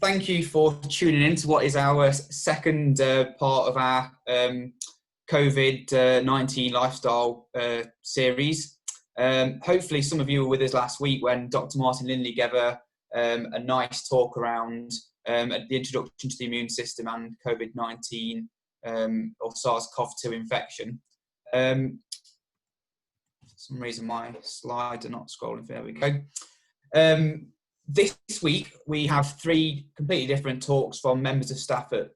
thank you for tuning in to what is our second part of our COVID-19 lifestyle series. Hopefully some of you were with us last week when Dr. Martin Lindley gave a nice talk around the introduction to the immune system and COVID-19 or SARS-CoV-2 infection. For some reason my slides are not scrolling. There we go. This week we have three completely different talks from members of staff at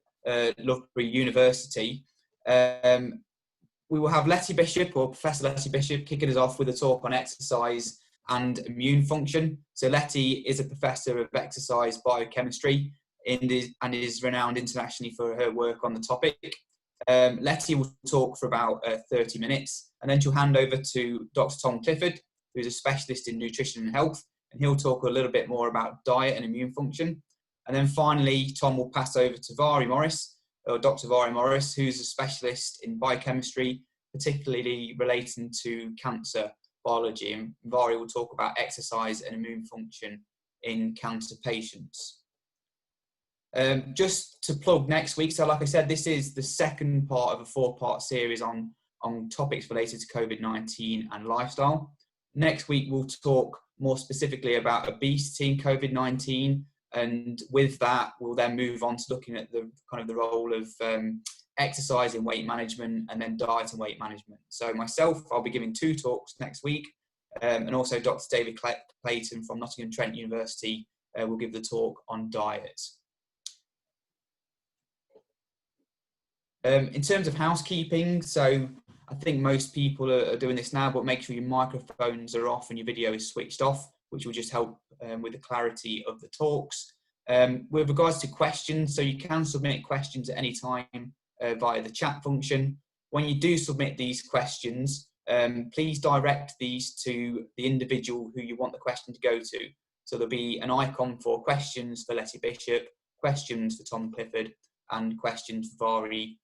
Loughborough University. We will have Lettie Bishop, or Professor Lettie Bishop, kicking us off with a talk on exercise and immune function. So Lettie is a professor of exercise biochemistry and is renowned internationally for her work on the topic. Lettie will talk for about 30 minutes, and then she'll hand over to Dr. Tom Clifford, who's a specialist in nutrition and health, and he'll talk a little bit more about diet and immune function. And then finally, Tom will pass over to Mhairi Morris, or Dr. Mhairi Morris, who's a specialist in biochemistry, particularly relating to cancer biology. And Mhairi will talk about exercise and immune function in cancer patients. Just to plug next week, so like I said, this is the second part of a 4-part series on topics related to COVID-19 and lifestyle. Next week, we'll talk more specifically about obesity and COVID-19. And with that, we'll then move on to looking at the role of exercise in weight management, and then diet and weight management. So myself, I'll be giving 2 talks next week, and also Dr. David Clayton from Nottingham Trent University will give the talk on diet. In terms of housekeeping, so I think most people are doing this now, but make sure your microphones are off and your video is switched off, which will just help with the clarity of the talks. With regards to questions, so you can submit questions at any time via the chat function. When you do submit these questions, please direct these to the individual who you want the question to go to. So there'll be an icon for questions for Lettie Bishop, questions for Tom Clifford, and questions for Mhairi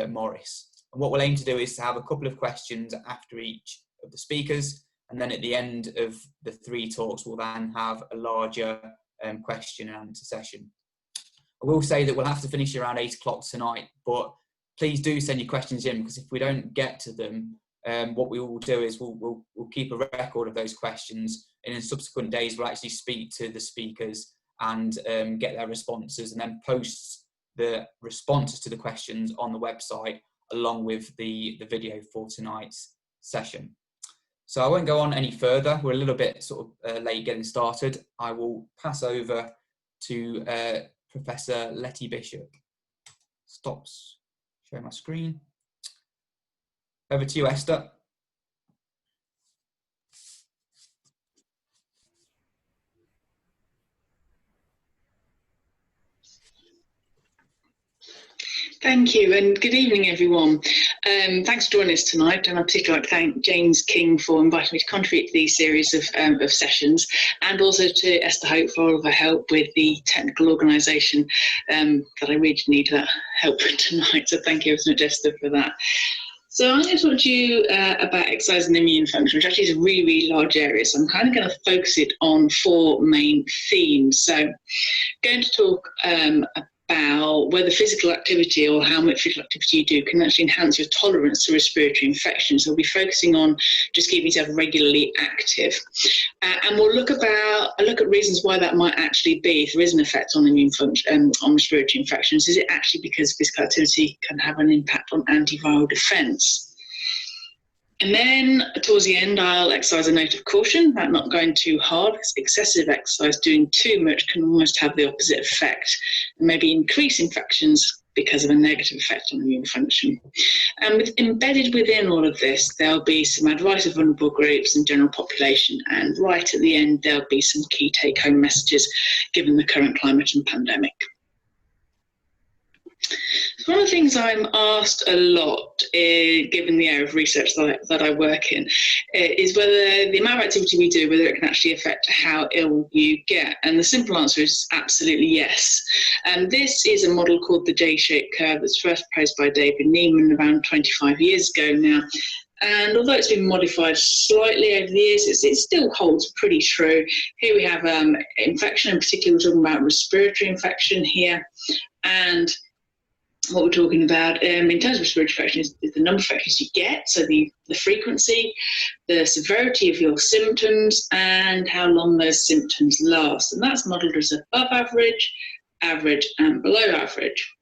Morris. And what we'll aim to do is to have a couple of questions after each of the speakers, and then at the end of the 3 talks, we'll then have a larger question and answer session. I will say that we'll have to finish around 8 o'clock tonight, but please do send your questions in, because if we don't get to them, what we will do is we'll keep a record of those questions, and in subsequent days we'll actually speak to the speakers and get their responses, and then post the responses to the questions on the website along with the video for tonight's session. So I won't go on any further. We're a little bit late getting started. I will pass over to Professor Lettie Bishop. Stops sharing my screen. Over to you, Esther. Thank you, and good evening, everyone. Thanks for joining us tonight, and I'd particularly like to thank James King for inviting me to contribute to these series of sessions, and also to Esther Hope for all of her help with the technical organisation, that I really need that help tonight, so thank you so much, Esther, for that. So I'm going to talk to you about exercise and immune function, which actually is a really, really large area. So I'm kind of going to focus it on 4 main themes. So I'm going to talk about whether physical activity or how much physical activity you do can actually enhance your tolerance to respiratory infections. So we'll be focusing on just keeping yourself regularly active. And we'll look at reasons why that might actually be, if there is an effect on immune function, on respiratory infections. Is it actually because physical activity can have an impact on antiviral defense? And then towards the end, I'll exercise a note of caution about not going too hard, because excessive exercise, doing too much, can almost have the opposite effect and maybe increase infections because of a negative effect on immune function. And embedded within all of this, there'll be some advice of vulnerable groups and general population. And right at the end, there'll be some key take-home messages given the current climate and pandemic. One of the things I'm asked a lot, given the area of research that I work in, is whether the amount of activity we do, whether it can actually affect how ill you get. And the simple answer is absolutely yes. And this is a model called the J-shaped curve that's first proposed by David Neiman around 25 years ago now. And although it's been modified slightly over the years, it still holds pretty true. Here we have infection, in particular we're talking about respiratory infection here. And what we're talking about in terms of respiratory infection is the number of infections you get, so the frequency, the severity of your symptoms, and how long those symptoms last. And that's modelled as above average, average, and below average.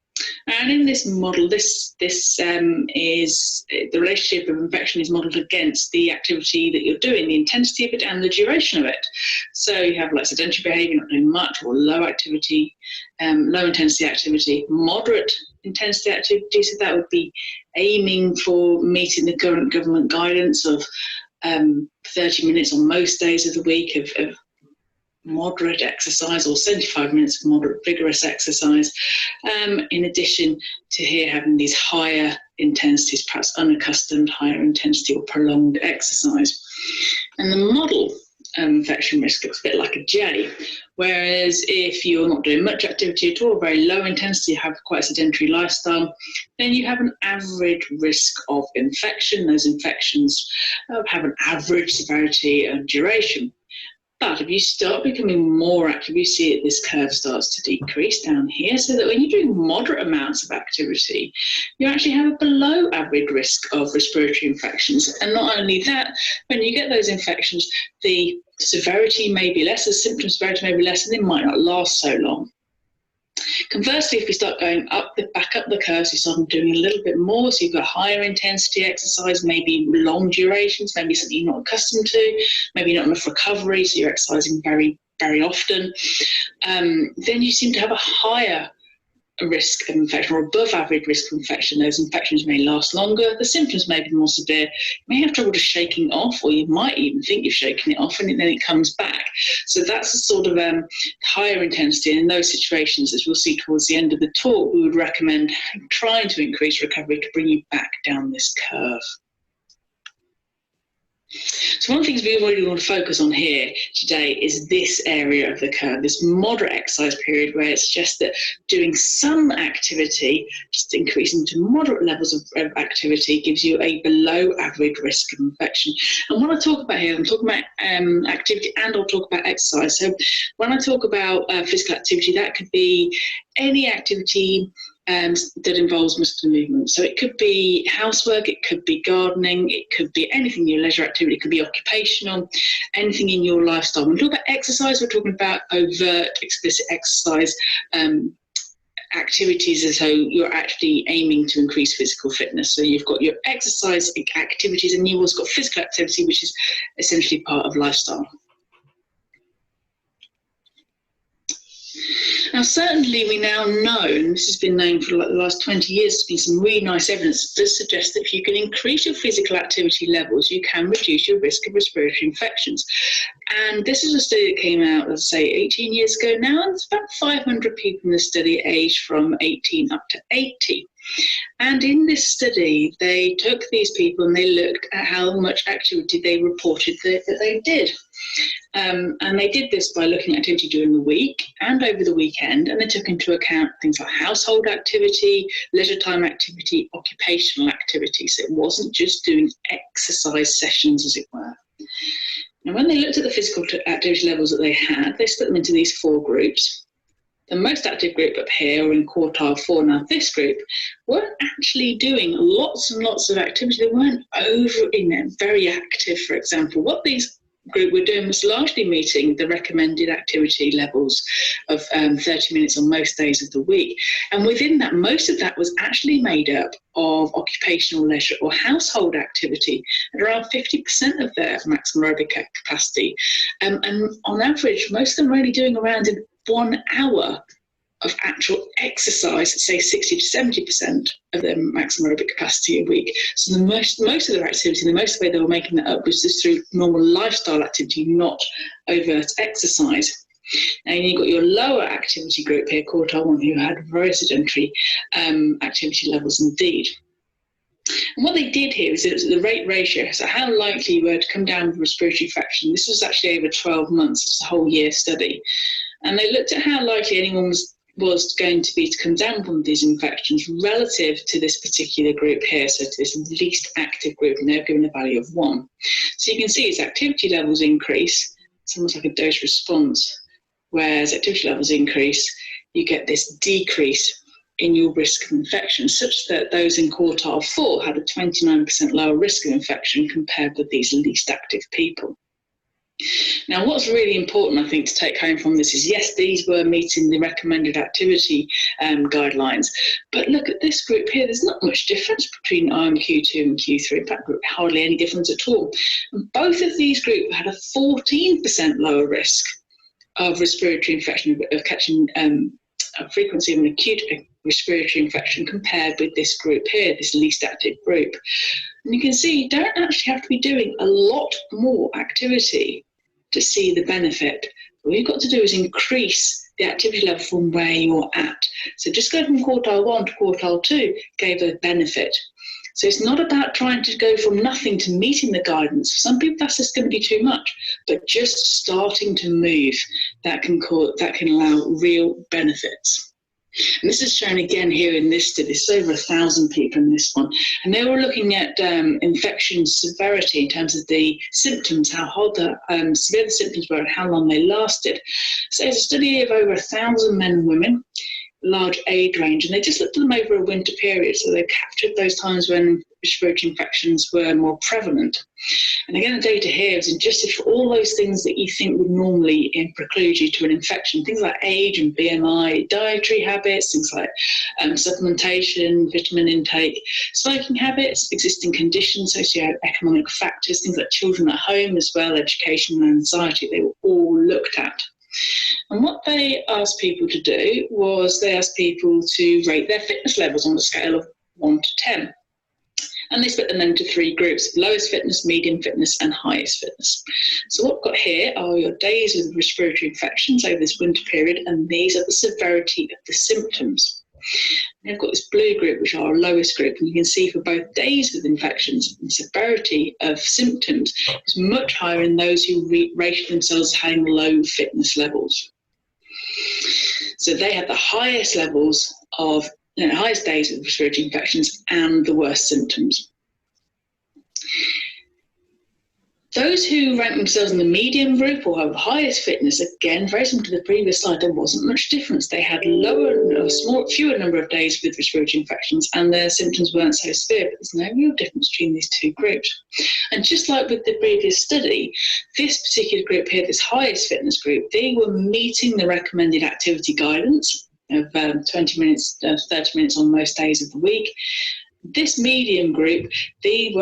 And in this model, this is the relationship of infection is modelled against the activity that you're doing, the intensity of it and the duration of it. So you have like sedentary behaviour, not doing much, or low activity, low intensity activity, moderate intensity activity. So that would be aiming for meeting the current government guidance of 30 minutes on most days of the week of moderate exercise, or 75 minutes of moderate vigorous exercise, in addition to here having these higher intensities, perhaps unaccustomed higher intensity or prolonged exercise. And the model infection risk looks a bit like a J, whereas if you're not doing much activity at all, very low intensity, have quite a sedentary lifestyle, then you have an average risk of infection. Those infections have an average severity and duration. But if you start becoming more active, you see it, this curve starts to decrease down here, so that when you're doing moderate amounts of activity, you actually have a below average risk of respiratory infections. And not only that, when you get those infections, the severity may be less, the symptom severity may be less, and they might not last so long. Conversely, if we start going back up the curve, so you start doing a little bit more, so you've got higher intensity exercise, maybe long durations, maybe something you're not accustomed to, maybe not enough recovery, so you're exercising very, very often, then you seem to have a higher risk of infection, or above average risk of infection. Those infections may last longer, the symptoms may be more severe, you may have trouble just shaking it off, or you might even think you've shaken it off and then it comes back. So that's a sort of higher intensity, and in those situations, as we'll see towards the end of the talk, we would recommend trying to increase recovery to bring you back down this curve. So one of the things we really want to focus on here today is this area of the curve, this moderate exercise period, where it's just that doing some activity, just increasing to moderate levels of activity, gives you a below average risk of infection. And what I talk about here, I'm talking about activity, and I'll talk about exercise. So when I talk about physical activity, that could be any activity that involves muscular movement. So it could be housework, it could be gardening, it could be anything in your leisure activity, it could be occupational, anything in your lifestyle. When we talk about exercise, we're talking about overt, explicit exercise activities, as though you're actually aiming to increase physical fitness. So you've got your exercise activities, and you've also got physical activity, which is essentially part of lifestyle. Now, certainly we now know, and this has been known for like the last 20 years, there's been some really nice evidence that suggests that if you can increase your physical activity levels, you can reduce your risk of respiratory infections. And this is a study that came out, let's say, 18 years ago now, and it's about 500 people in the study aged from 18 up to 80. And in this study, they took these people and they looked at how much activity they reported that they did. And they did this by looking at activity during the week and over the weekend, and they took into account things like household activity, leisure time activity, occupational activity. So it wasn't just doing exercise sessions, as it were. And when they looked at the physical activity levels that they had, they split them into these four groups. The most active group up here, or in quartile 4 now, this group, weren't actually doing lots and lots of activity. They weren't very active, for example. What these group were doing was largely meeting the recommended activity levels of 30 minutes on most days of the week. And within that, most of that was actually made up of occupational, leisure or household activity, at around 50% of their maximum aerobic capacity. And on average, most of them were only doing around 1 hour of actual exercise, say 60 to 70% of their maximum aerobic capacity a week. So the most of their activity, the most way they were making that up was just through normal lifestyle activity, not overt exercise. Now you've got your lower activity group here, quartile 1, who had very sedentary activity levels indeed. And what they did here is it was the rate ratio, so how likely you were to come down with respiratory infection. This was actually over 12 months, it's a whole year study. And they looked at how likely anyone was was going to be to come down from these infections relative to this particular group here, so to this least active group, and they're given a value of 1. So you can see as activity levels increase, it's almost like a dose response, where as activity levels increase, you get this decrease in your risk of infection, such that those in quartile 4 had a 29% lower risk of infection compared with these least active people. Now, what's really important, I think, to take home from this is, yes, these were meeting the recommended activity guidelines, but look at this group here. There's not much difference between Q2 and Q3. In fact, hardly any difference at all. And both of these groups had a 14% lower risk of respiratory infection, of catching a frequency of an acute respiratory infection compared with this group here, this least active group. And you can see you don't actually have to be doing a lot more activity to see the benefit. All you've got to do is increase the activity level from where you're at. So just go from quartile 1 to quartile 2 gave a benefit. So it's not about trying to go from nothing to meeting the guidance. For some people, that's just going to be too much. But just starting to move, that can allow real benefits. And this is shown again here in this study. There's over 1,000 people in this one. And they were looking at infection severity in terms of the symptoms, how severe the symptoms were and how long they lasted. So it's a study of over 1,000 men and women, large age range, and they just looked at them over a winter period. So they captured those times when respiratory infections were more prevalent. And again, the data here is adjusted for all those things that you think would normally preclude you to an infection, things like age and BMI, dietary habits, things like supplementation, vitamin intake, smoking habits, existing conditions, socioeconomic factors, things like children at home as well, education and anxiety. They were all looked at. And what they asked people to do was they asked people to rate their fitness levels on a scale of 1 to 10. And they split them into 3 groups: lowest fitness, medium fitness, and highest fitness. So what we've got here are your days with respiratory infections over this winter period, and these are the severity of the symptoms. And we've got this blue group, which are our lowest group, and you can see for both days with infections, the severity of symptoms is much higher in those who rated themselves as having low fitness levels. So they had the highest levels of highest days of respiratory infections and the worst symptoms. Those who ranked themselves in the medium group or have the highest fitness, again, very similar to the previous slide, there wasn't much difference. They had fewer number of days with respiratory infections and their symptoms weren't so severe, but there's no real difference between these 2 groups. And just like with the previous study, this particular group here, this highest fitness group, they were meeting the recommended activity guidance of 20 minutes, 30 minutes on most days of the week. This medium group, they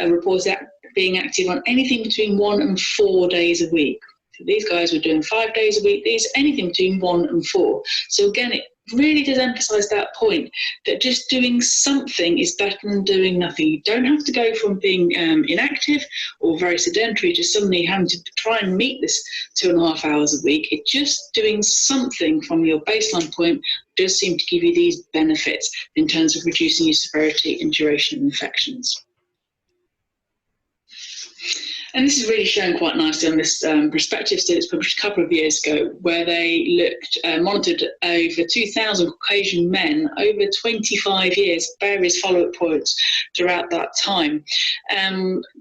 reported being active on anything between 1 and 4 days a week. So these guys were doing 5 days a week, these anything between 1 and 4. So again, it really does emphasize that point that just doing something is better than doing nothing. You don't have to go from being inactive or very sedentary to suddenly having to try and meet this 2.5 hours a week. It just doing something from your baseline point does seem to give you these benefits in terms of reducing your severity and duration of infections. And this is really shown quite nicely on this prospective study that was published a couple of years ago, where they monitored over 2,000 Caucasian men over 25 years, various follow-up points throughout that time.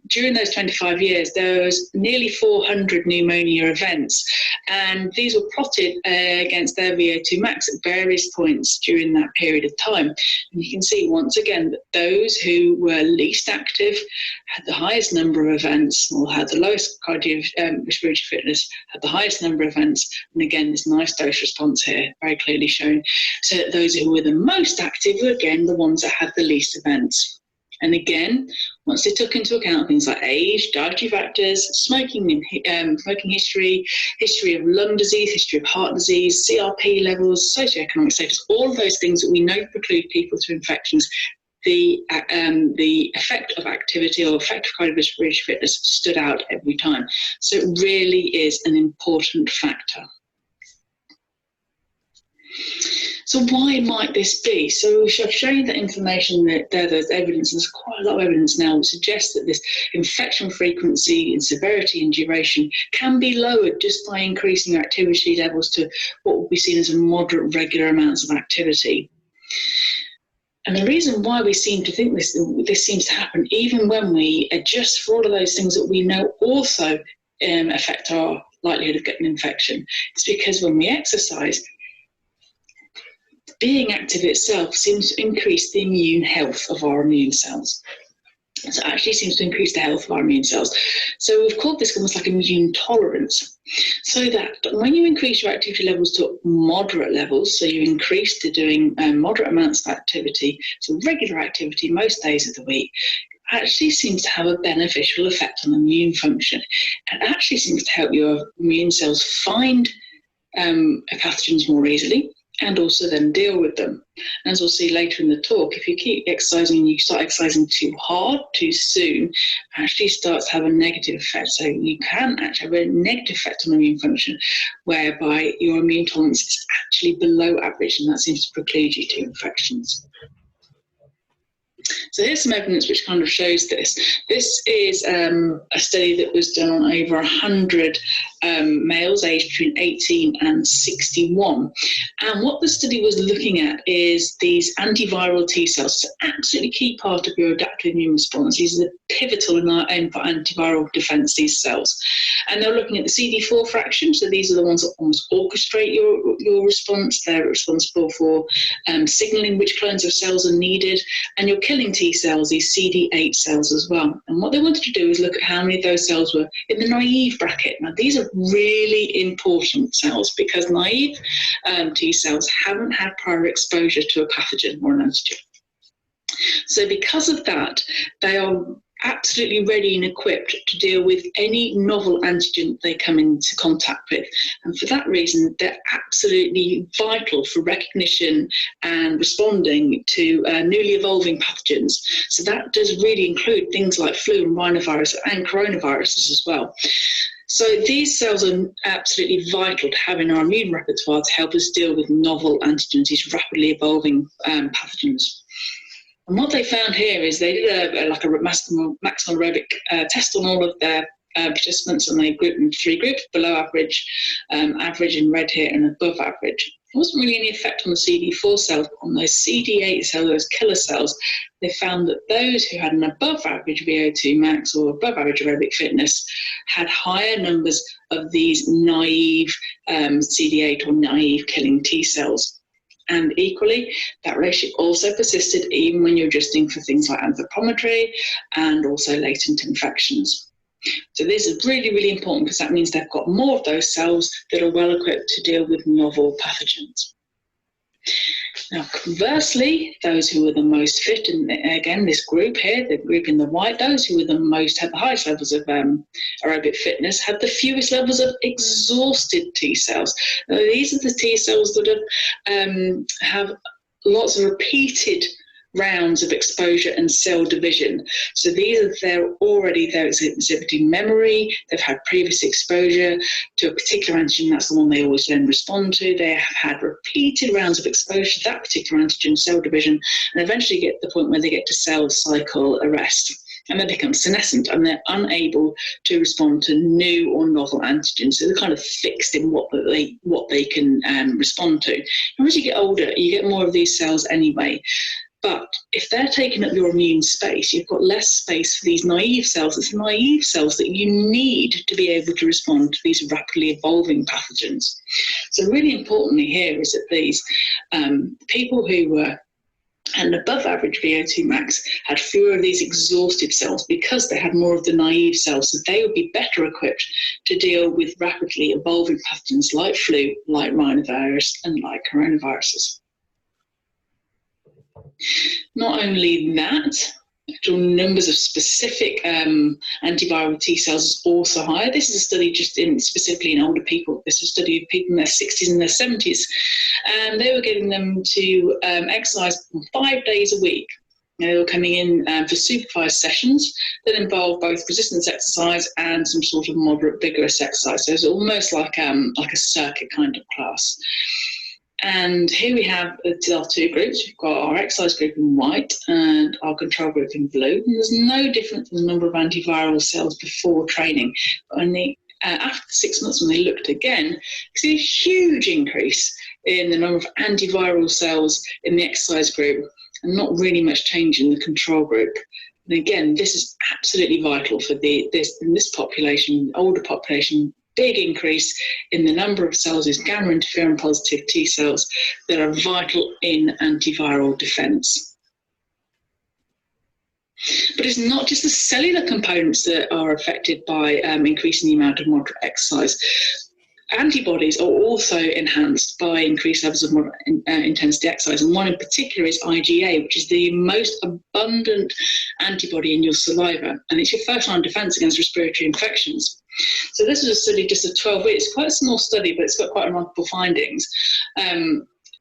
During those 25 years, there was nearly 400 pneumonia events, and these were plotted against their VO2 max at various points during that period of time. And you can see once again that those who were least active had the highest number of events, or had the lowest respiratory fitness, had the highest number of events, and again this nice dose response here very clearly shown, so that those who were the most active were again the ones that had the least events. And again, once they took into account things like age, dietary factors, smoking history, history of lung disease, history of heart disease, CRP levels, socioeconomic status, all of those things that we know preclude people to infections, the effect of activity or effect of cardiorespiratory fitness stood out every time. So it really is an important factor. So why might this be? So I've shown you that information that there's evidence, and there's quite a lot of evidence now that suggests that this infection frequency and severity and duration can be lowered just by increasing activity levels to what will be seen as a moderate regular amounts of activity. And the reason why we seem to think this seems to happen, even when we adjust for all of those things that we know also affect our likelihood of getting an infection, is because when we exercise, being active itself seems to increase the immune health of our immune cells. So it actually seems to increase the health of our immune cells. So we've called this almost like immune tolerance. So that when you increase your activity levels to moderate levels, so you increase to doing moderate amounts of activity, so regular activity most days of the week, actually seems to have a beneficial effect on immune function. It actually seems to help your immune cells find pathogens more easily, and also then deal with them. As we'll see later in the talk, if you keep exercising and you start exercising too hard, too soon, it actually starts to have a negative effect. So you can actually have a negative effect on immune function, whereby your immune tolerance is actually below average, and that seems to preclude you to infections. So here's some evidence which kind of shows this. This is a study that was done on over 100 males aged between 18 and 61. And what the study was looking at is these antiviral T cells. It's an absolutely key part of your adaptive immune response. These are pivotal in our aim for antiviral defense, these cells. And they're looking at the CD4 fraction. So these are the ones that almost orchestrate your response. They're responsible for signaling which clones of cells are needed. And your killing T cells, these CD8 cells as well. And what they wanted to do is look at how many of those cells were in the naive bracket. Now, these are really important cells because naive T cells haven't had prior exposure to a pathogen or an antigen. So because of that, they are absolutely ready and equipped to deal with any novel antigen they come into contact with. And for that reason, they're absolutely vital for recognition and responding to newly evolving pathogens. So that does really include things like flu and rhinovirus and coronaviruses as well. So these cells are absolutely vital to have in our immune repertoire to help us deal with novel antigens, these rapidly evolving pathogens. And what they found here is they did a maximal aerobic test on all of their participants, and they grouped them into 3 groups: below average, average in red here, and above average. There wasn't really any effect on the CD4 cells, but on those CD8 cells, those killer cells. They found that those who had an above average VO2 max or above average aerobic fitness had higher numbers of these naive CD8 or naive killing T cells. And equally, that ratio also persisted even when you're adjusting for things like anthropometry and also latent infections. So this is really, really important because that means they've got more of those cells that are well equipped to deal with novel pathogens. Now, conversely, those who were the most fit, and again, this group here, the group in the white, those who were had the highest levels of aerobic fitness, had the fewest levels of exhausted T cells. Now, these are the T cells that have lots of repeated rounds of exposure and cell division. So they're exhibiting memory, they've had previous exposure to a particular antigen, that's the one they always then respond to. They have had repeated rounds of exposure to that particular antigen, cell division, and eventually get to the point where they get to cell cycle arrest. And they become senescent and they're unable to respond to new or novel antigens. So they're kind of fixed in what they can respond to. And as you get older, you get more of these cells anyway. But if they're taking up your immune space, you've got less space for these naive cells. It's naive cells that you need to be able to respond to these rapidly evolving pathogens. So really importantly here is that these people who were and above average VO2 max had fewer of these exhausted cells because they had more of the naive cells, so they would be better equipped to deal with rapidly evolving pathogens like flu, like rhinovirus, and like coronaviruses. Not only that, actual numbers of specific antiviral T cells is also higher. This is a study specifically in older people. This is a study of people in their 60s and their 70s. And they were getting them to exercise 5 days a week. They were coming in for supervised sessions that involved both resistance exercise and some sort of moderate vigorous exercise. So it's almost like a circuit kind of class. And here we have our two groups. We've got our exercise group in white and our control group in blue. And there's no difference in the number of antiviral cells before training. But after 6 months, when they looked again, you see a huge increase in the number of antiviral cells in the exercise group and not really much change in the control group. And again, this is absolutely vital for this population, older population. Big increase in the number of cells, is gamma interferon positive T cells that are vital in antiviral defense. But it's not just the cellular components that are affected by increasing the amount of moderate exercise. Antibodies are also enhanced by increased levels of moderate intensity exercise, and one in particular is IgA, which is the most abundant antibody in your saliva, and it's your first-line defense against respiratory infections. So this is a study, just a 12-week, it's quite a small study, but it's got quite remarkable findings.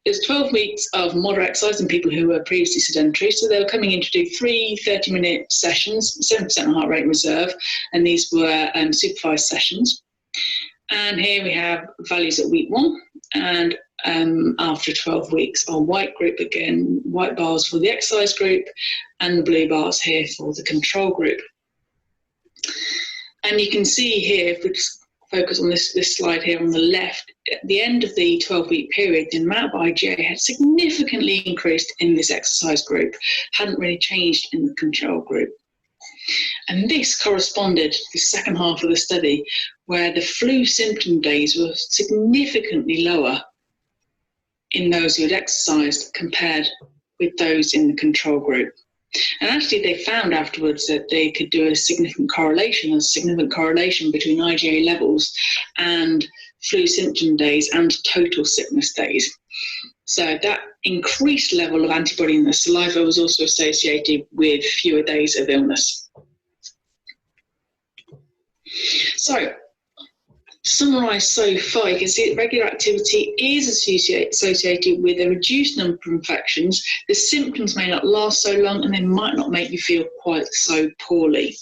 It's 12 weeks of moderate exercise in people who were previously sedentary. So they were coming in to do 3 30-minute sessions, 7% heart rate reserve, and these were supervised sessions. And here we have values at week 1 and after 12 weeks. Our white group again, white bars for the exercise group and the blue bars here for the control group. And you can see here, if we just focus on this slide here on the left, at the end of the 12-week period, the amount of IgA had significantly increased in this exercise group, hadn't really changed in the control group. And this corresponded to the second half of the study, where the flu symptom days were significantly lower in those who had exercised compared with those in the control group. And actually they found afterwards that they could do a significant correlation between IgA levels and flu symptom days and total sickness days. So that increased level of antibody in the saliva was also associated with fewer days of illness. So, to summarise so far, you can see that regular activity is associated with a reduced number of infections. The symptoms may not last so long and they might not make you feel quite so poorly.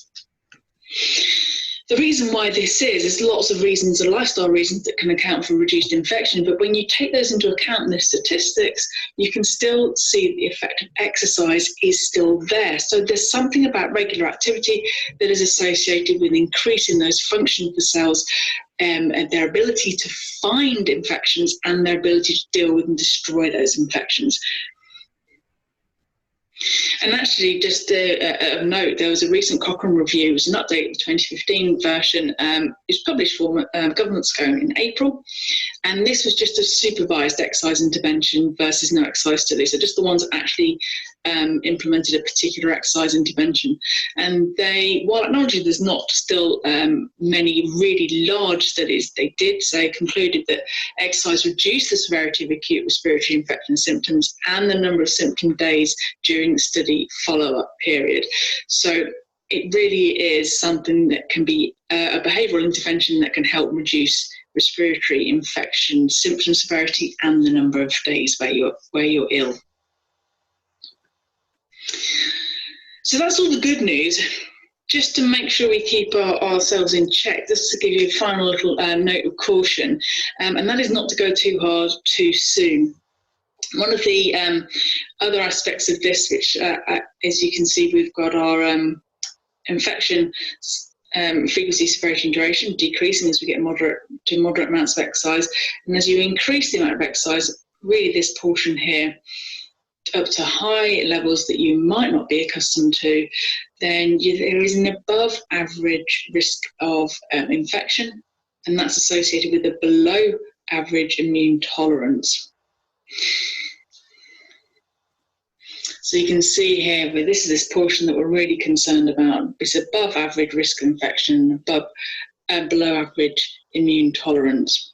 The reason why this is, there's lots of reasons, the lifestyle reasons that can account for reduced infection, but when you take those into account in the statistics, you can still see the effect of exercise is still there. So there's something about regular activity that is associated with increasing those functions of the cells and their ability to find infections and their ability to deal with and destroy those infections. And actually, just a note, there was a recent Cochrane review, it was an update of the 2015 version. It was published for government scone in April, and this was just a supervised exercise intervention versus no exercise study, so just the ones that actually implemented a particular exercise intervention. And they, while acknowledging there's not still many really large studies, they did say, concluded that exercise reduced the severity of acute respiratory infection symptoms and the number of symptom days during the study follow-up period. So it really is something that can be a behavioural intervention that can help reduce respiratory infection symptom severity and the number of days where you're ill. So that's all the good news. Just to make sure we keep ourselves in check, just to give you a final little note of caution, and that is not to go too hard too soon. One of the other aspects of this, which as you can see, we've got our infection frequency, severity and duration decreasing as we get moderate amounts of exercise. And as you increase the amount of exercise, really this portion here, up to high levels that you might not be accustomed to, then there is an above average risk of infection, and that's associated with a below average immune tolerance. So you can see here, where this is this portion that we're really concerned about. It's above average risk of infection, above below average immune tolerance.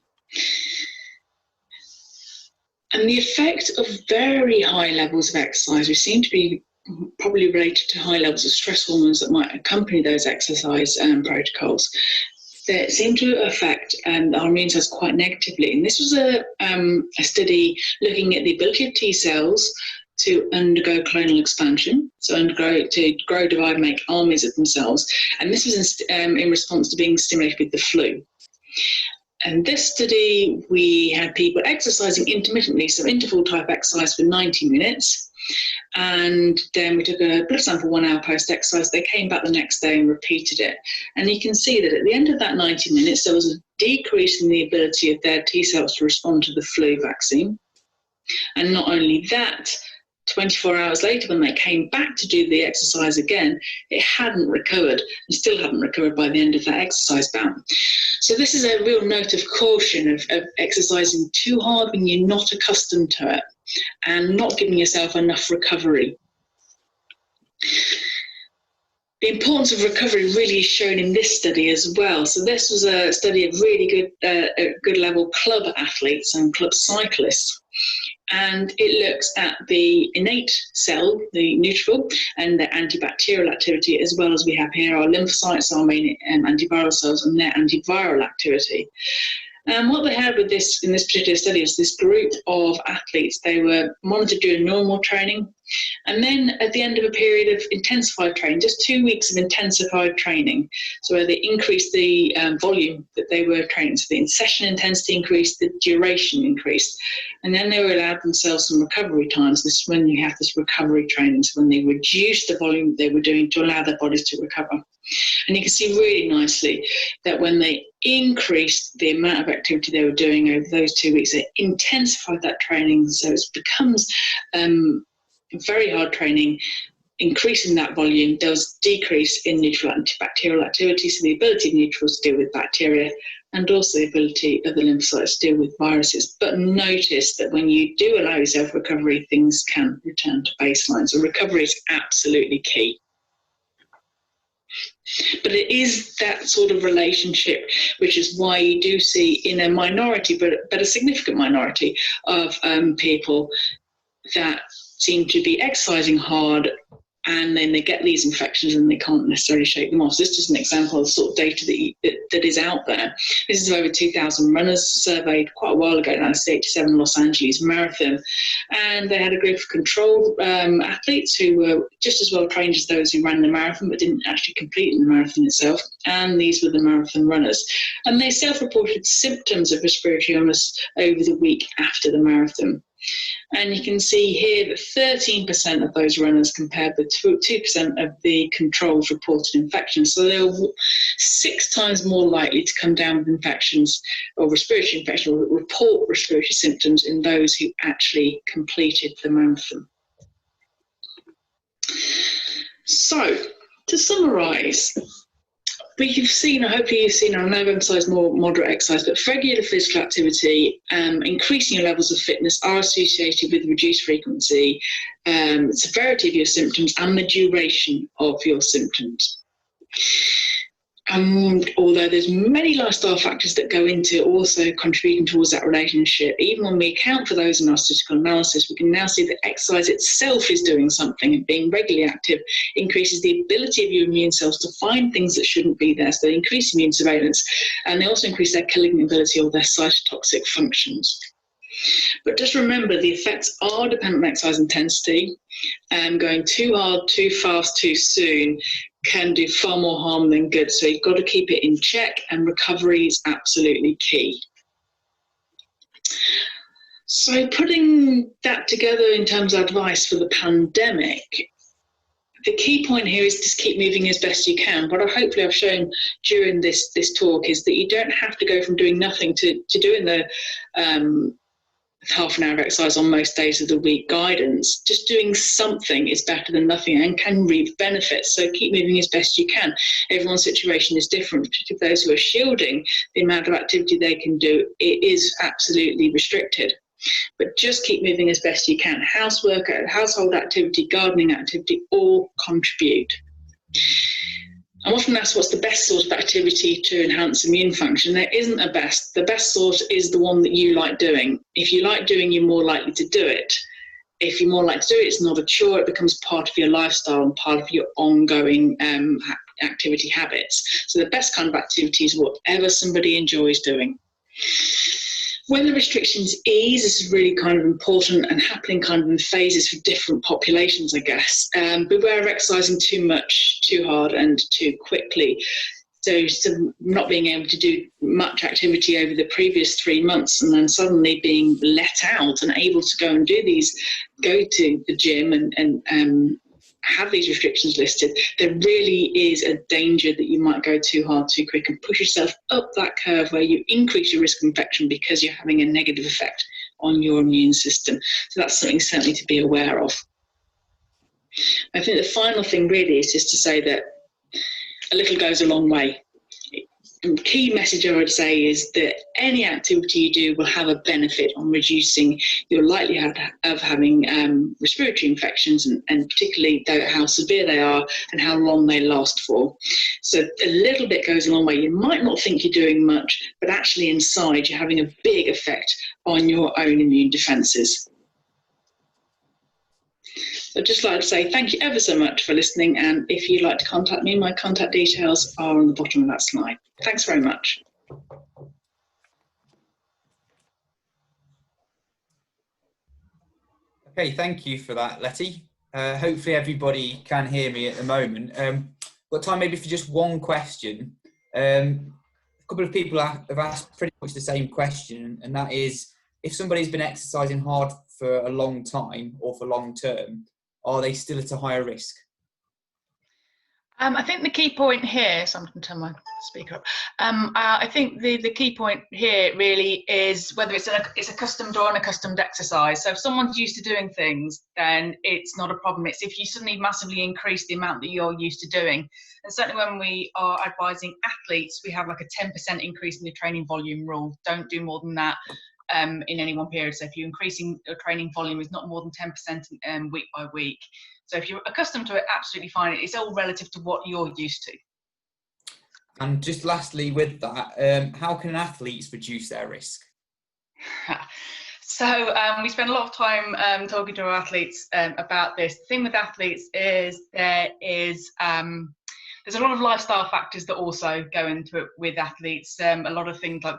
And the effect of very high levels of exercise, which seem to be probably related to high levels of stress hormones that might accompany those exercise protocols, that seem to affect our immune cells quite negatively. And this was a study looking at the ability of T cells to undergo clonal expansion, so to grow, divide, make armies of themselves. And this was in response to being stimulated with the flu. And this study, we had people exercising intermittently, so interval type exercise for 90 minutes. And then we took a blood sample 1 hour post-exercise. They came back the next day and repeated it. And you can see that at the end of that 90 minutes, there was a decrease in the ability of their T cells to respond to the flu vaccine. And not only that, 24 hours later, when they came back to do the exercise again, it hadn't recovered and still hadn't recovered by the end of that exercise bout. So this is a real note of caution of exercising too hard when you're not accustomed to it and not giving yourself enough recovery. The importance of recovery really is shown in this study as well. So this was a study of really good level club athletes and club cyclists. And it looks at the innate cell, the neutrophil, and their antibacterial activity, as well as we have here our lymphocytes, our main antiviral cells, and their antiviral activity. And what they had with this in this particular study is this group of athletes. They were monitored during normal training, and then at the end of a period of intensified training, just 2 weeks of intensified training, so where they increased the volume that they were training, so the session intensity increased, the duration increased, and then they were allowed themselves some recovery times. This is when you have this recovery training, so when they reduced the volume they were doing to allow their bodies to recover. And you can see really nicely that when they increased the amount of activity they were doing over those 2 weeks, they intensified that training, so it becomes very hard training, increasing that volume. There was decrease in neutral antibacterial activity, so the ability of neutrals to deal with bacteria, and also the ability of the lymphocytes to deal with viruses. But notice that when you do allow yourself recovery, things can return to baseline. So recovery is absolutely key. But it is that sort of relationship, which is why you do see in a minority, but a significant minority of people that seem to be exercising hard, and then they get these infections and they can't necessarily shake them off. So this is just an example of the sort of data that is out there. This is over 2,000 runners surveyed quite a while ago, 1987 Los Angeles Marathon. And they had a group of control athletes who were just as well trained as those who ran the marathon, but didn't actually complete the marathon itself. And these were the marathon runners. And they self-reported symptoms of respiratory illness over the week after the marathon. And you can see here that 13% of those runners compared with 2% of the controls reported infections. So they were 6 times more likely to come down with infections or respiratory infection or report respiratory symptoms in those who actually completed the marathon. So, to summarise, we've seen, hopefully you've seen, I know I've emphasised more moderate exercise, but regular physical activity, increasing your levels of fitness are associated with reduced frequency, severity of your symptoms, and the duration of your symptoms. Although there's many lifestyle factors that go into also contributing towards that relationship, even when we account for those in our statistical analysis, we can now see that exercise itself is doing something, and being regularly active increases the ability of your immune cells to find things that shouldn't be there. So they increase immune surveillance, and they also increase their killing ability or their cytotoxic functions. But just remember, the effects are dependent on exercise intensity, and going too hard, too fast, too soon can do far more harm than good. So you've got to keep it in check, and recovery is absolutely key. So putting that together in terms of advice for the pandemic, the key point here is just keep moving as best you can. What hopefully I've shown during this talk is that you don't have to go from doing nothing to doing the half an hour of exercise on most days of the week guidance. Just doing something is better than nothing and can reap benefits. So keep moving as best you can. Everyone's situation is different, particularly those who are shielding the amount of activity they can do. It is absolutely restricted. But just keep moving as best you can. Housework, household activity, gardening activity, all contribute. I'm often asked what's the best sort of activity to enhance immune function. There isn't a best. The best sort is the one that you like doing. If you like doing, you're more likely to do it. If you're more likely to do it, it's not a chore. It becomes part of your lifestyle and part of your ongoing activity habits. So the best kind of activity is whatever somebody enjoys doing. When the restrictions ease, this is really kind of important and happening kind of in phases for different populations, I guess. Beware of exercising too much, too hard and too quickly. So not being able to do much activity over the previous 3 months and then suddenly being let out and able to go to the gym and have these restrictions listed, there really is a danger that you might go too hard too quick and push yourself up that curve where you increase your risk of infection because you're having a negative effect on your immune system. So that's something certainly to be aware of. I think the final thing really is just to say that a little goes a long way. The key message I would say is that any activity you do will have a benefit on reducing your likelihood of having respiratory infections, and particularly how severe they are and how long they last for. So a little bit goes a long way. You might not think you're doing much, but actually inside you're having a big effect on your own immune defences. So I'd just like to say thank you ever so much for listening, and if you'd like to contact me, my contact details are on the bottom of that slide. Thanks very much. Okay, thank you for that, Lettie. Hopefully everybody can hear me at the moment. Got time maybe for just one question. A couple of people have asked pretty much the same question, and that is, if somebody's been exercising hard for a long time or for long term, are they still at a higher risk? I think the key point here, so I'm going to turn my speaker up. I think the key point here really is whether it's a customed or unaccustomed exercise. So if someone's used to doing things, then it's not a problem. It's if you suddenly massively increase the amount that you're used to doing. And certainly when we are advising athletes, we have like a 10% increase in the training volume rule. Don't do more than that in any one period. So if you're increasing your training volume is not more than 10% week by week. So if you're accustomed to it, absolutely fine. It's all relative to what you're used to. And just lastly with that, how can athletes reduce their risk? So we spend a lot of time talking to our athletes about this. The thing with athletes is there's a lot of lifestyle factors that also go into it with athletes. A lot of things like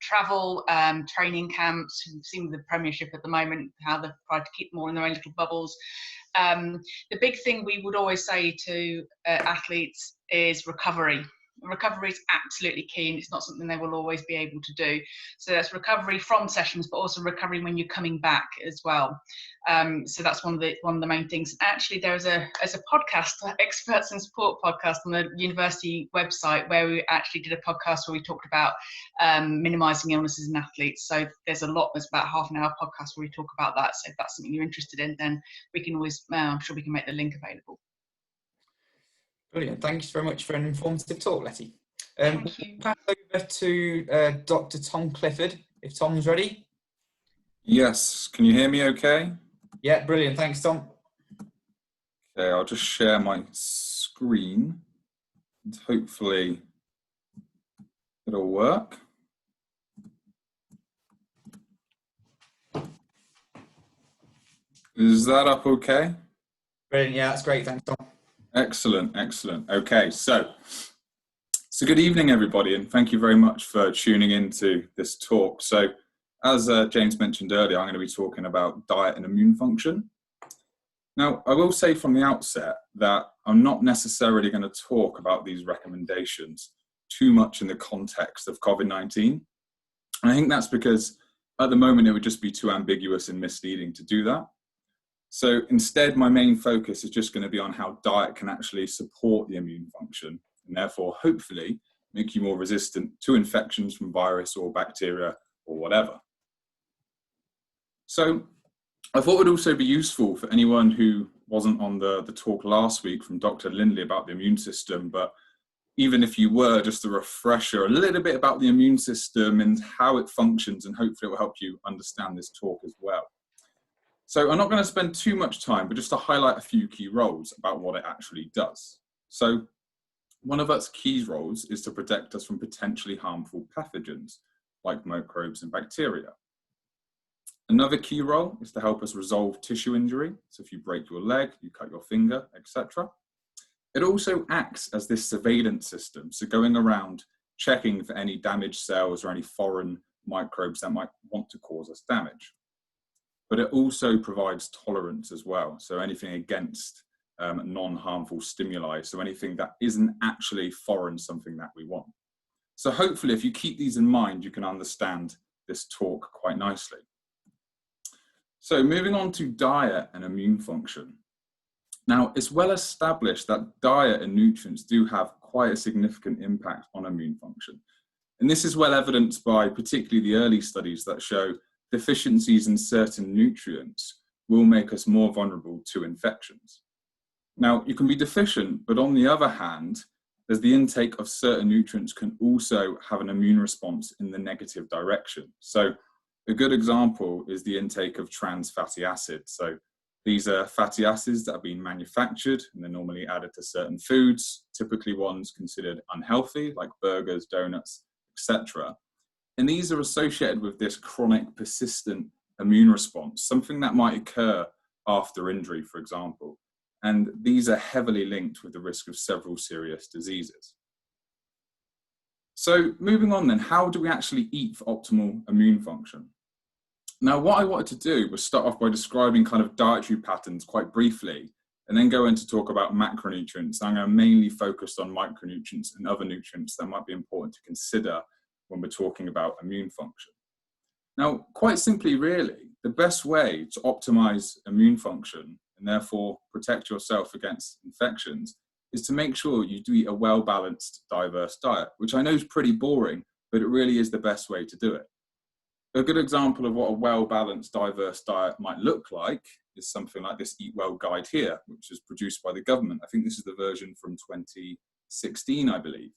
travel, training camps. We've seen the Premiership at the moment, how they've tried to keep more in their own little bubbles. The big thing we would always say to athletes is recovery. Recovery is absolutely key, and it's not something they will always be able to do. So that's recovery from sessions, but also recovery when you're coming back as well. So that's one of the main things. Actually, there's a podcast, Experts in Sport podcast, on the university website, where we actually did a podcast where we talked about minimising illnesses in athletes. So there's about half an hour podcast where we talk about that. So if that's something you're interested in, then we can always, I'm sure we can make the link available. Brilliant. Thanks very much for an informative talk, Lettie. Thank you. Pass over to Dr. Tom Clifford, if Tom's ready. Yes. Can you hear me okay? Yeah, brilliant. Thanks, Tom. Okay, I'll just share my screen and hopefully it'll work. Is that up okay? Brilliant. Yeah, that's great. Thanks, Tom. Excellent, excellent. Okay, so good evening, everybody, and thank you very much for tuning into this talk. So as James mentioned earlier, I'm going to be talking about diet and immune function. Now, I will say from the outset that I'm not necessarily going to talk about these recommendations too much in the context of COVID-19. And I think that's because at the moment it would just be too ambiguous and misleading to do that. So instead, my main focus is just going to be on how diet can actually support the immune function and therefore hopefully make you more resistant to infections from virus or bacteria or whatever. So I thought it would also be useful for anyone who wasn't on the talk last week from Dr. Lindley about the immune system, but even if you were, just a refresher a little bit about the immune system and how it functions, and hopefully it will help you understand this talk as well. So I'm not going to spend too much time, but just to highlight a few key roles about what it actually does. So one of its key roles is to protect us from potentially harmful pathogens like microbes and bacteria. Another key role is to help us resolve tissue injury. So if you break your leg, you cut your finger, etc. It also acts as this surveillance system. So going around checking for any damaged cells or any foreign microbes that might want to cause us damage. But it also provides tolerance as well. So anything against non-harmful stimuli, so anything that isn't actually foreign, something that we want. So hopefully if you keep these in mind, you can understand this talk quite nicely. So moving on to diet and immune function. Now, it's well established that diet and nutrients do have quite a significant impact on immune function. And this is well evidenced by particularly the early studies that show deficiencies in certain nutrients will make us more vulnerable to infections. Now, you can be deficient, but on the other hand, there's the intake of certain nutrients can also have an immune response in the negative direction. So a good example is the intake of trans fatty acids. So these are fatty acids that have been manufactured and they're normally added to certain foods, typically ones considered unhealthy, like burgers, donuts, etc. And these are associated with this chronic, persistent immune response, something that might occur after injury, for example. And these are heavily linked with the risk of several serious diseases. So moving on then, how do we actually eat for optimal immune function? Now, what I wanted to do was start off by describing kind of dietary patterns quite briefly, and then go into talk about macronutrients. I'm going to mainly focus on micronutrients and other nutrients that might be important to consider when we're talking about immune function. Now, quite simply, really, the best way to optimize immune function and therefore protect yourself against infections is to make sure you do eat a well-balanced, diverse diet, which I know is pretty boring, but it really is the best way to do it. A good example of what a well-balanced, diverse diet might look like is something like this Eat Well guide here, which was produced by the government. I think this is the version from 2016, I believe.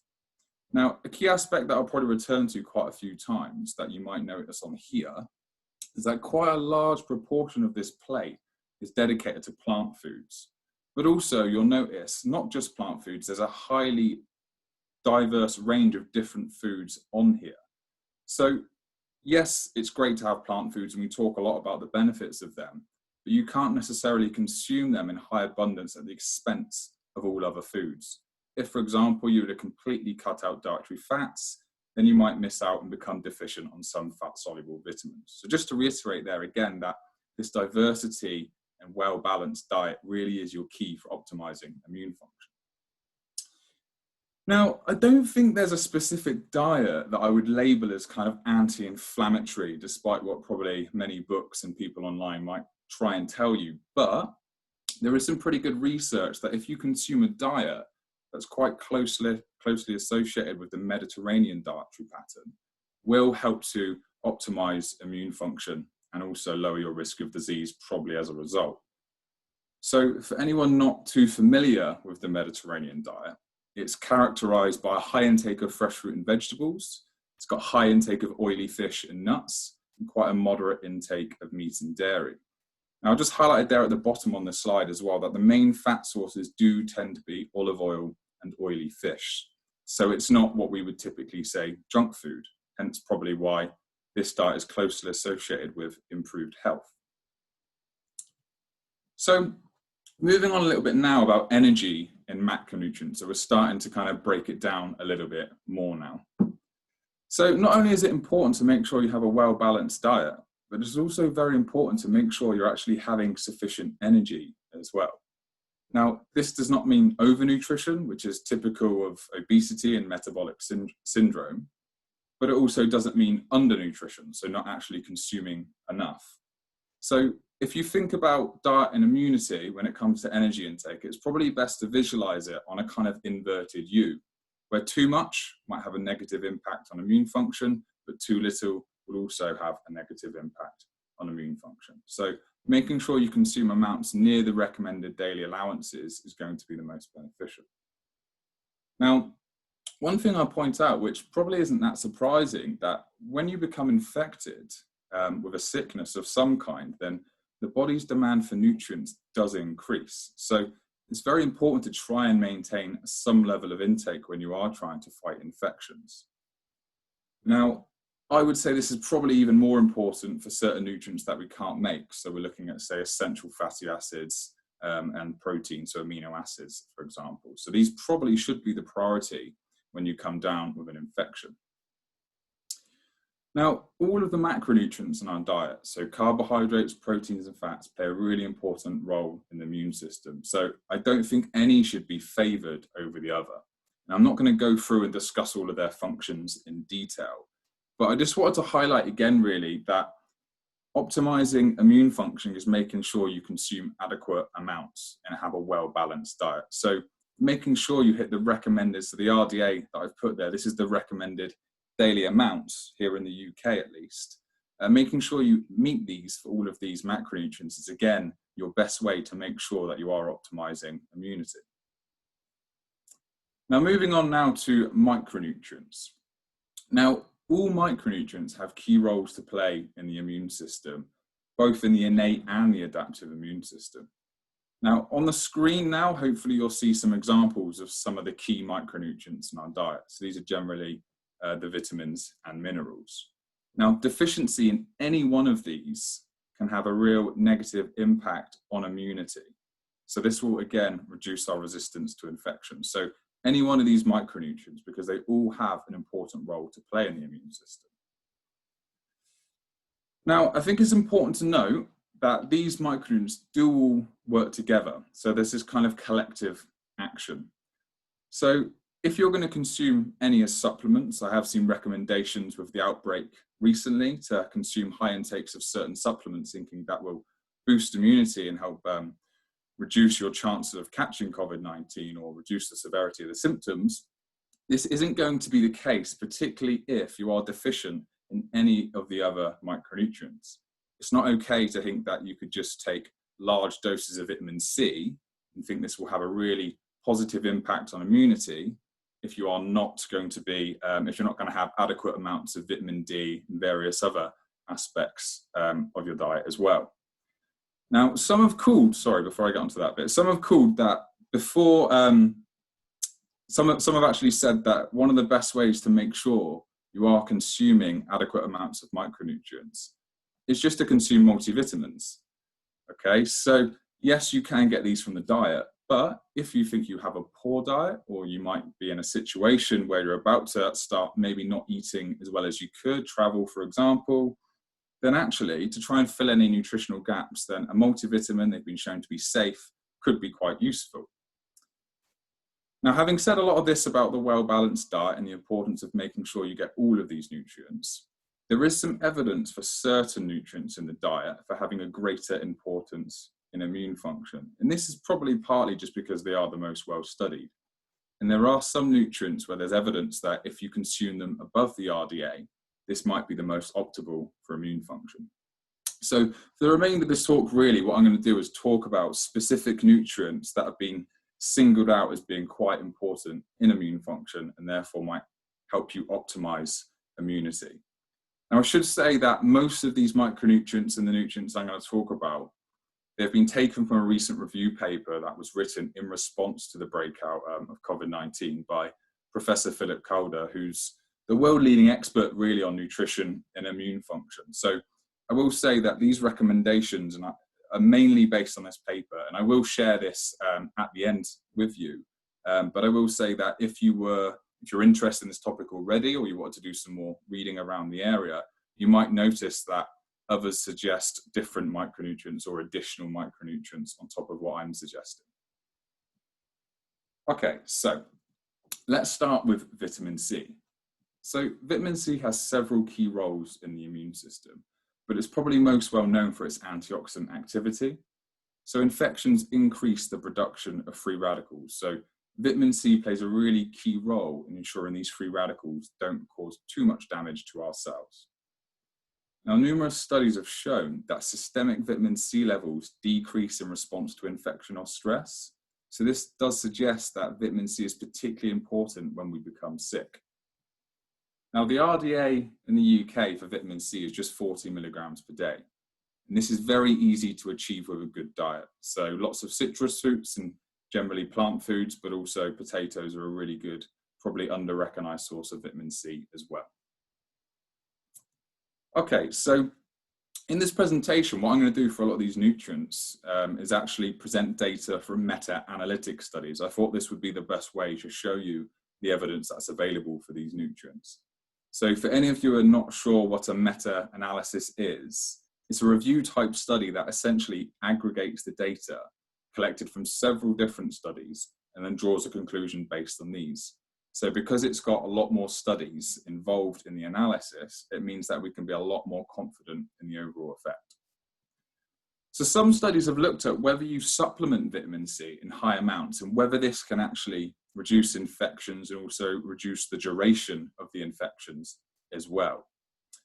Now, a key aspect that I'll probably return to quite a few times that you might notice on here is that quite a large proportion of this plate is dedicated to plant foods. But also, you'll notice, not just plant foods, there's a highly diverse range of different foods on here. So, yes, it's great to have plant foods, and we talk a lot about the benefits of them, but you can't necessarily consume them in high abundance at the expense of all other foods. If, for example, you were to completely cut out dietary fats, then you might miss out and become deficient on some fat-soluble vitamins. So just to reiterate there again, that this diversity and well-balanced diet really is your key for optimizing immune function. Now, I don't think there's a specific diet that I would label as kind of anti-inflammatory, despite what probably many books and people online might try and tell you. But there is some pretty good research that if you consume a diet that's quite closely associated with the Mediterranean dietary pattern, will help to optimize immune function and also lower your risk of disease probably as a result. So for anyone not too familiar with the Mediterranean diet, it's characterized by a high intake of fresh fruit and vegetables. It's got high intake of oily fish and nuts, and quite a moderate intake of meat and dairy. Now, I've just highlighted there at the bottom on the slide as well that the main fat sources do tend to be olive oil and oily fish. So it's not what we would typically say junk food, hence probably why this diet is closely associated with improved health. So moving on a little bit now about energy and macronutrients. So we're starting to kind of break it down a little bit more now. So not only is it important to make sure you have a well-balanced diet, but it's also very important to make sure you're actually having sufficient energy as well. Now, this does not mean overnutrition, which is typical of obesity and metabolic syndrome, but it also doesn't mean undernutrition, so not actually consuming enough. So if you think about diet and immunity when it comes to energy intake, it's probably best to visualize it on a kind of inverted U, where too much might have a negative impact on immune function, but too little will also have a negative impact on immune function. So making sure you consume amounts near the recommended daily allowances is going to be the most beneficial. Now, one thing I'll point out, which probably isn't that surprising, that when you become infected with a sickness of some kind, then the body's demand for nutrients does increase. So it's very important to try and maintain some level of intake when you are trying to fight infections. Now, I would say this is probably even more important for certain nutrients that we can't make. So we're looking at, say, essential fatty acids and protein, so amino acids, for example. So these probably should be the priority when you come down with an infection. Now, all of the macronutrients in our diet, so carbohydrates, proteins and fats, play a really important role in the immune system. So I don't think any should be favoured over the other. Now, I'm not going to go through and discuss all of their functions in detail, but I just wanted to highlight again really that optimizing immune function is making sure you consume adequate amounts and have a well-balanced diet. So making sure you hit the recommended, so the RDA that I've put there, this is the recommended daily amounts here in the UK at least. Making sure you meet these for all of these macronutrients is again your best way to make sure that you are optimizing immunity. Now moving on now to micronutrients. Now all micronutrients have key roles to play in the immune system, both in the innate and the adaptive immune system. Now on the screen now, hopefully you'll see some examples of some of the key micronutrients in our diet. So these are generally the vitamins and minerals. Now, deficiency in any one of these can have a real negative impact on immunity. So this will again reduce our resistance to infection. So any one of these micronutrients, because they all have an important role to play in the immune system. Now, I think it's important to note that these micronutrients do all work together. So there's this kind of collective action. So if you're going to consume any as supplements, I have seen recommendations with the outbreak recently to consume high intakes of certain supplements, thinking that will boost immunity and help reduce your chances of catching COVID-19 or reduce the severity of the symptoms. This isn't going to be the case, particularly if you are deficient in any of the other micronutrients. It's not okay to think that you could just take large doses of vitamin C and think this will have a really positive impact on immunity if you are not going to be, if you're not going to have adequate amounts of vitamin D and various other aspects of your diet as well. Now, some have called, sorry, before I get onto that bit, some have called that before, some have actually said that one of the best ways to make sure you are consuming adequate amounts of micronutrients is just to consume multivitamins. Okay, so yes, you can get these from the diet, but if you think you have a poor diet, or you might be in a situation where you're about to start maybe not eating as well as you could, travel for example, then actually to try and fill any nutritional gaps, then a multivitamin, they've been shown to be safe, could be quite useful. Now, having said a lot of this about the well-balanced diet and the importance of making sure you get all of these nutrients, there is some evidence for certain nutrients in the diet for having a greater importance in immune function. And this is probably partly just because they are the most well-studied. And there are some nutrients where there's evidence that if you consume them above the RDA, this might be the most optimal for immune function. So for the remainder of this talk, really, what I'm going to do is talk about specific nutrients that have been singled out as being quite important in immune function and therefore might help you optimize immunity. Now, I should say that most of these micronutrients and the nutrients I'm going to talk about, they've been taken from a recent review paper that was written in response to the breakout of COVID-19 by Professor Philip Calder, who's the world-leading expert really on nutrition and immune function. So I will say that these recommendations are mainly based on this paper, and I will share this at the end with you. But I will say that if you're interested in this topic already, or you want to do some more reading around the area, you might notice that others suggest different micronutrients or additional micronutrients on top of what I'm suggesting. Okay, so let's start with vitamin C. So vitamin C has several key roles in the immune system, but it's probably most well known for its antioxidant activity. So infections increase the production of free radicals. So vitamin C plays a really key role in ensuring these free radicals don't cause too much damage to our cells. Now, numerous studies have shown that systemic vitamin C levels decrease in response to infection or stress. So this does suggest that vitamin C is particularly important when we become sick. Now, the RDA in the UK for vitamin C is just 40 milligrams per day. And this is very easy to achieve with a good diet. So lots of citrus fruits and generally plant foods, but also potatoes are a really good, probably under-recognized source of vitamin C as well. Okay, so in this presentation, what I'm going to do for a lot of these nutrients is actually present data from meta-analytic studies. I thought this would be the best way to show you the evidence that's available for these nutrients. So for any of you who are not sure what a meta-analysis is, it's a review type study that essentially aggregates the data collected from several different studies and then draws a conclusion based on these. So because it's got a lot more studies involved in the analysis, it means that we can be a lot more confident in the overall effect. So some studies have looked at whether you supplement vitamin C in high amounts and whether this can actually reduce infections and also reduce the duration of the infections as well.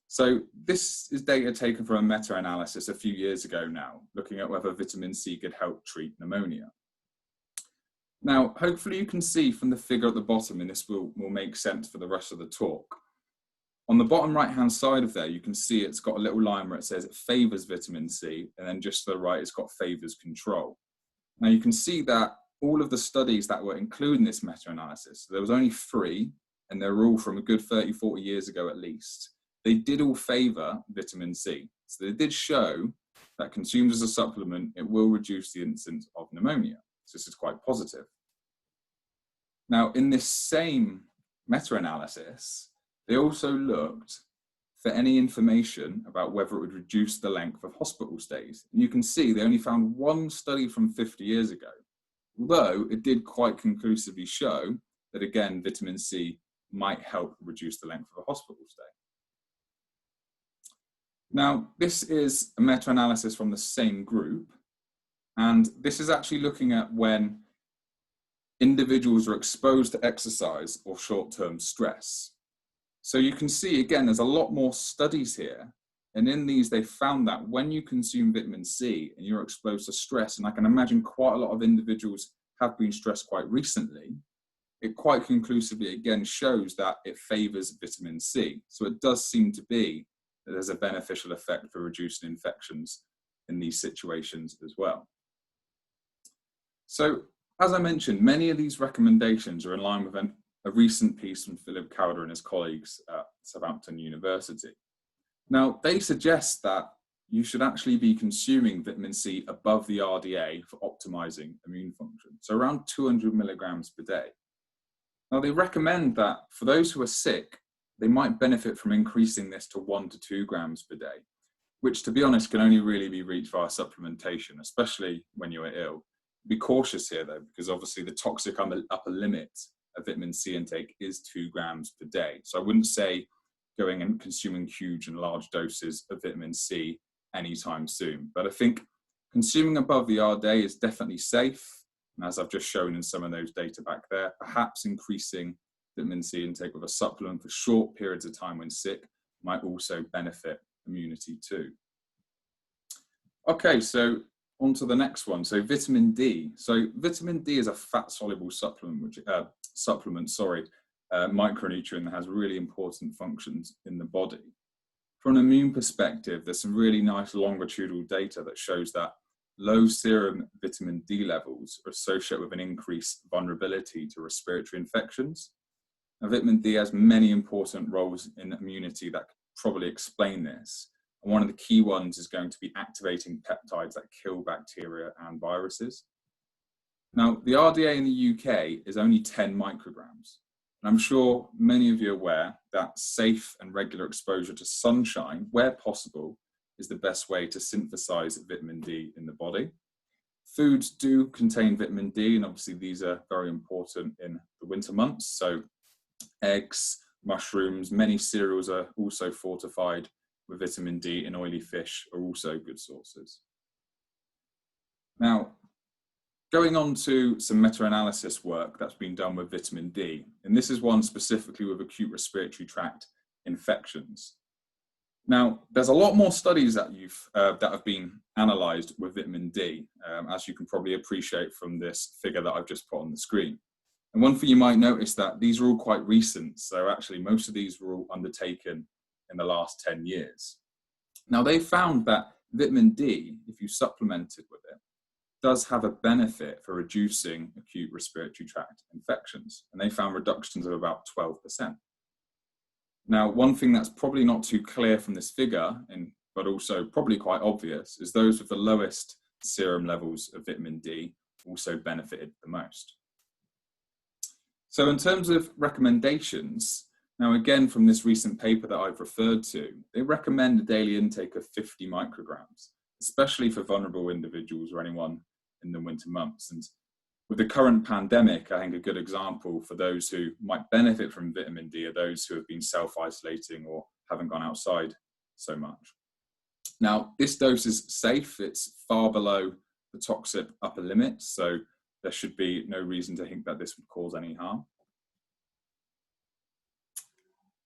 So this is data taken from a meta-analysis a few years ago now, looking at whether vitamin C could help treat pneumonia. Now, hopefully you can see from the figure at the bottom, and this will make sense for the rest of the talk. On the bottom right-hand side of there, you can see it's got a little line where it says it favours vitamin C, and then just to the right, it's got favours control. Now you can see that all of the studies that were included in this meta-analysis, there was only 3, and they were all from a good 30, 40 years ago at least. They did all favour vitamin C. So they did show that consumed as a supplement, it will reduce the incidence of pneumonia. So this is quite positive. Now, in this same meta-analysis, they also looked for any information about whether it would reduce the length of hospital stays. And you can see they only found 1 study from 50 years ago, although it did quite conclusively show that, again, vitamin C might help reduce the length of a hospital stay. Now, this is a meta-analysis from the same group, and this is actually looking at when individuals are exposed to exercise or short-term stress. So you can see, again, there's a lot more studies here, and in these they found that when you consume vitamin C and you're exposed to stress, and I can imagine quite a lot of individuals have been stressed quite recently, it quite conclusively again shows that it favours vitamin C. So it does seem to be that there's a beneficial effect for reducing infections in these situations as well. So as I mentioned, many of these recommendations are in line with a recent piece from Philip Cowder and his colleagues at Southampton University. Now, they suggest that you should actually be consuming vitamin C above the RDA for optimizing immune function, so around 200 milligrams per day. Now, they recommend that for those who are sick, they might benefit from increasing this to 1 to 2 grams per day, which, to be honest, can only really be reached via supplementation, especially when you are ill. Be cautious here, though, because obviously the toxic upper limit of vitamin C intake is 2 grams per day. So I wouldn't say going and consuming huge and large doses of vitamin C anytime soon. But I think consuming above the RDA is definitely safe. And as I've just shown in some of those data back there, perhaps increasing vitamin C intake with a supplement for short periods of time when sick might also benefit immunity too. Okay, so on to the next one. So vitamin D. So vitamin D is a fat-soluble supplement, micronutrient that has really important functions in the body. From an immune perspective, there's some really nice longitudinal data that shows that low serum vitamin D levels are associated with an increased vulnerability to respiratory infections. Now, vitamin D has many important roles in immunity that could probably explain this. And one of the key ones is going to be activating peptides that kill bacteria and viruses. Now, the RDA in the UK is only 10 micrograms. And I'm sure many of you are aware that safe and regular exposure to sunshine, where possible, is the best way to synthesize vitamin D in the body. Foods do contain vitamin D, and obviously these are very important in the winter months. So eggs, mushrooms, many cereals are also fortified with vitamin D, and oily fish are also good sources. Now, going on to some meta-analysis work that's been done with vitamin D, and this is one specifically with acute respiratory tract infections. Now, there's a lot more studies that have been analysed with vitamin D, as you can probably appreciate from this figure that I've just put on the screen. And one thing you might notice that these are all quite recent, so actually most of these were all undertaken in the last 10 years. Now, they found that vitamin D, if you supplemented with it, does have a benefit for reducing acute respiratory tract infections, and they found reductions of about 12%. Now, one thing that's probably not too clear from this figure, but also probably quite obvious, is those with the lowest serum levels of vitamin D also benefited the most. So in terms of recommendations, Now, again, from this recent paper that I've referred to, they recommend a daily intake of 50 micrograms, especially for vulnerable individuals or anyone in the winter months. And with the current pandemic, I think a good example for those who might benefit from vitamin D are those who have been self-isolating or haven't gone outside so much. Now, this dose is safe. It's far below the toxic upper limit, so there should be no reason to think that this would cause any harm.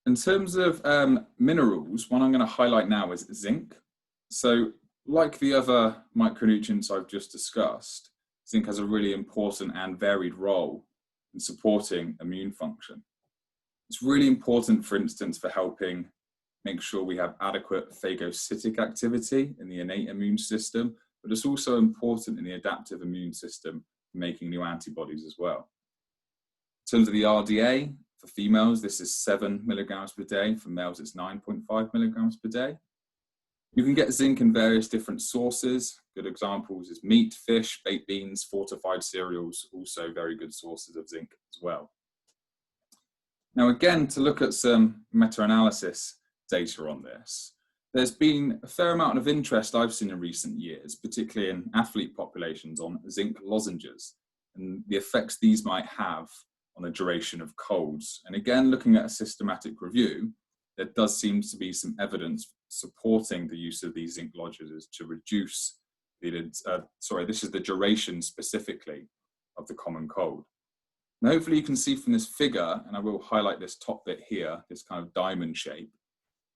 In terms of minerals, one I'm going to highlight now is zinc. So like the other micronutrients I've just discussed, zinc has a really important and varied role in supporting immune function. It's really important, for instance, for helping make sure we have adequate phagocytic activity in the innate immune system, but it's also important in the adaptive immune system for making new antibodies as well. In terms of the RDA, for females, this is 7 milligrams per day. For males, it's 9.5 milligrams per day. You can get zinc in various different sources. Good examples is meat, fish, baked beans, fortified cereals, also very good sources of zinc as well. Now, again, to look at some meta-analysis data on this, there's been a fair amount of interest I've seen in recent years, particularly in athlete populations, on zinc lozenges and the effects these might have on the duration of colds. And again, looking at a systematic review, there does seem to be some evidence supporting the use of these zinc lozenges to reduce this is the duration specifically of the common cold. And hopefully you can see from this figure, and I will highlight this top bit here, this kind of diamond shape.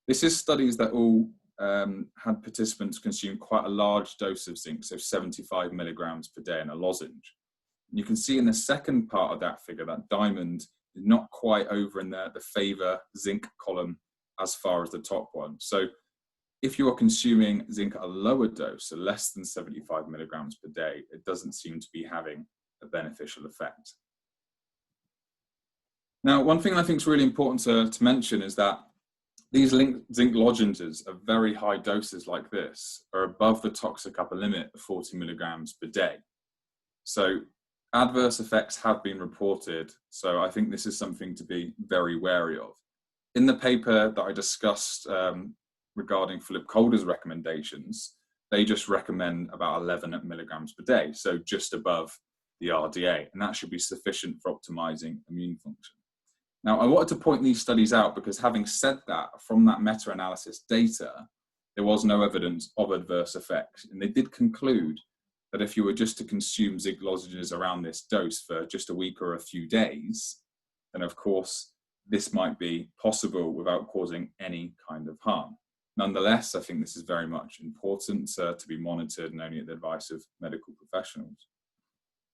This is studies that all had participants consume quite a large dose of zinc, so 75 milligrams per day in a lozenge. And you can see in the second part of that figure, that diamond is not quite over in the favor zinc column as far as the top one. So if you are consuming zinc at a lower dose, so less than 75 milligrams per day, it doesn't seem to be having a beneficial effect. Now, one thing I think is really important to mention is that these zinc lozenges at very high doses like this are above the toxic upper limit of 40 milligrams per day. So adverse effects have been reported, so I think this is something to be very wary of. In the paper that I discussed regarding Philip Calder's recommendations, they just recommend about 11 milligrams per day, so just above the RDA, and that should be sufficient for optimizing immune function. Now, I wanted to point these studies out because, having said that, from that meta-analysis data, there was no evidence of adverse effects, and they did conclude that if you were just to consume zinc lozenges around this dose for just a week or a few days, then of course this might be possible without causing any kind of harm. Nonetheless, I think this is very much important to be monitored and only at the advice of medical professionals.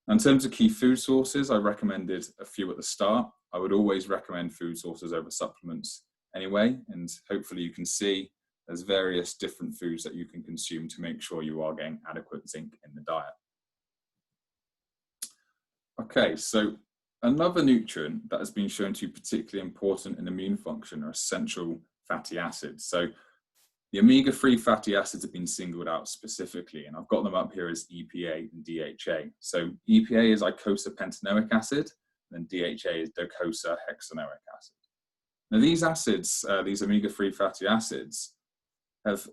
In terms of key food sources, I recommended a few at the start. I would always recommend food sources over supplements anyway, and hopefully you can see there's various different foods that you can consume to make sure you are getting adequate zinc in the diet. Okay, so another nutrient that has been shown to be particularly important in immune function are essential fatty acids. So the omega-3 fatty acids have been singled out specifically, and I've got them up here as EPA and DHA. So EPA is eicosapentaenoic acid, and DHA is docosahexaenoic acid. Now these acids, these omega-3 fatty acids,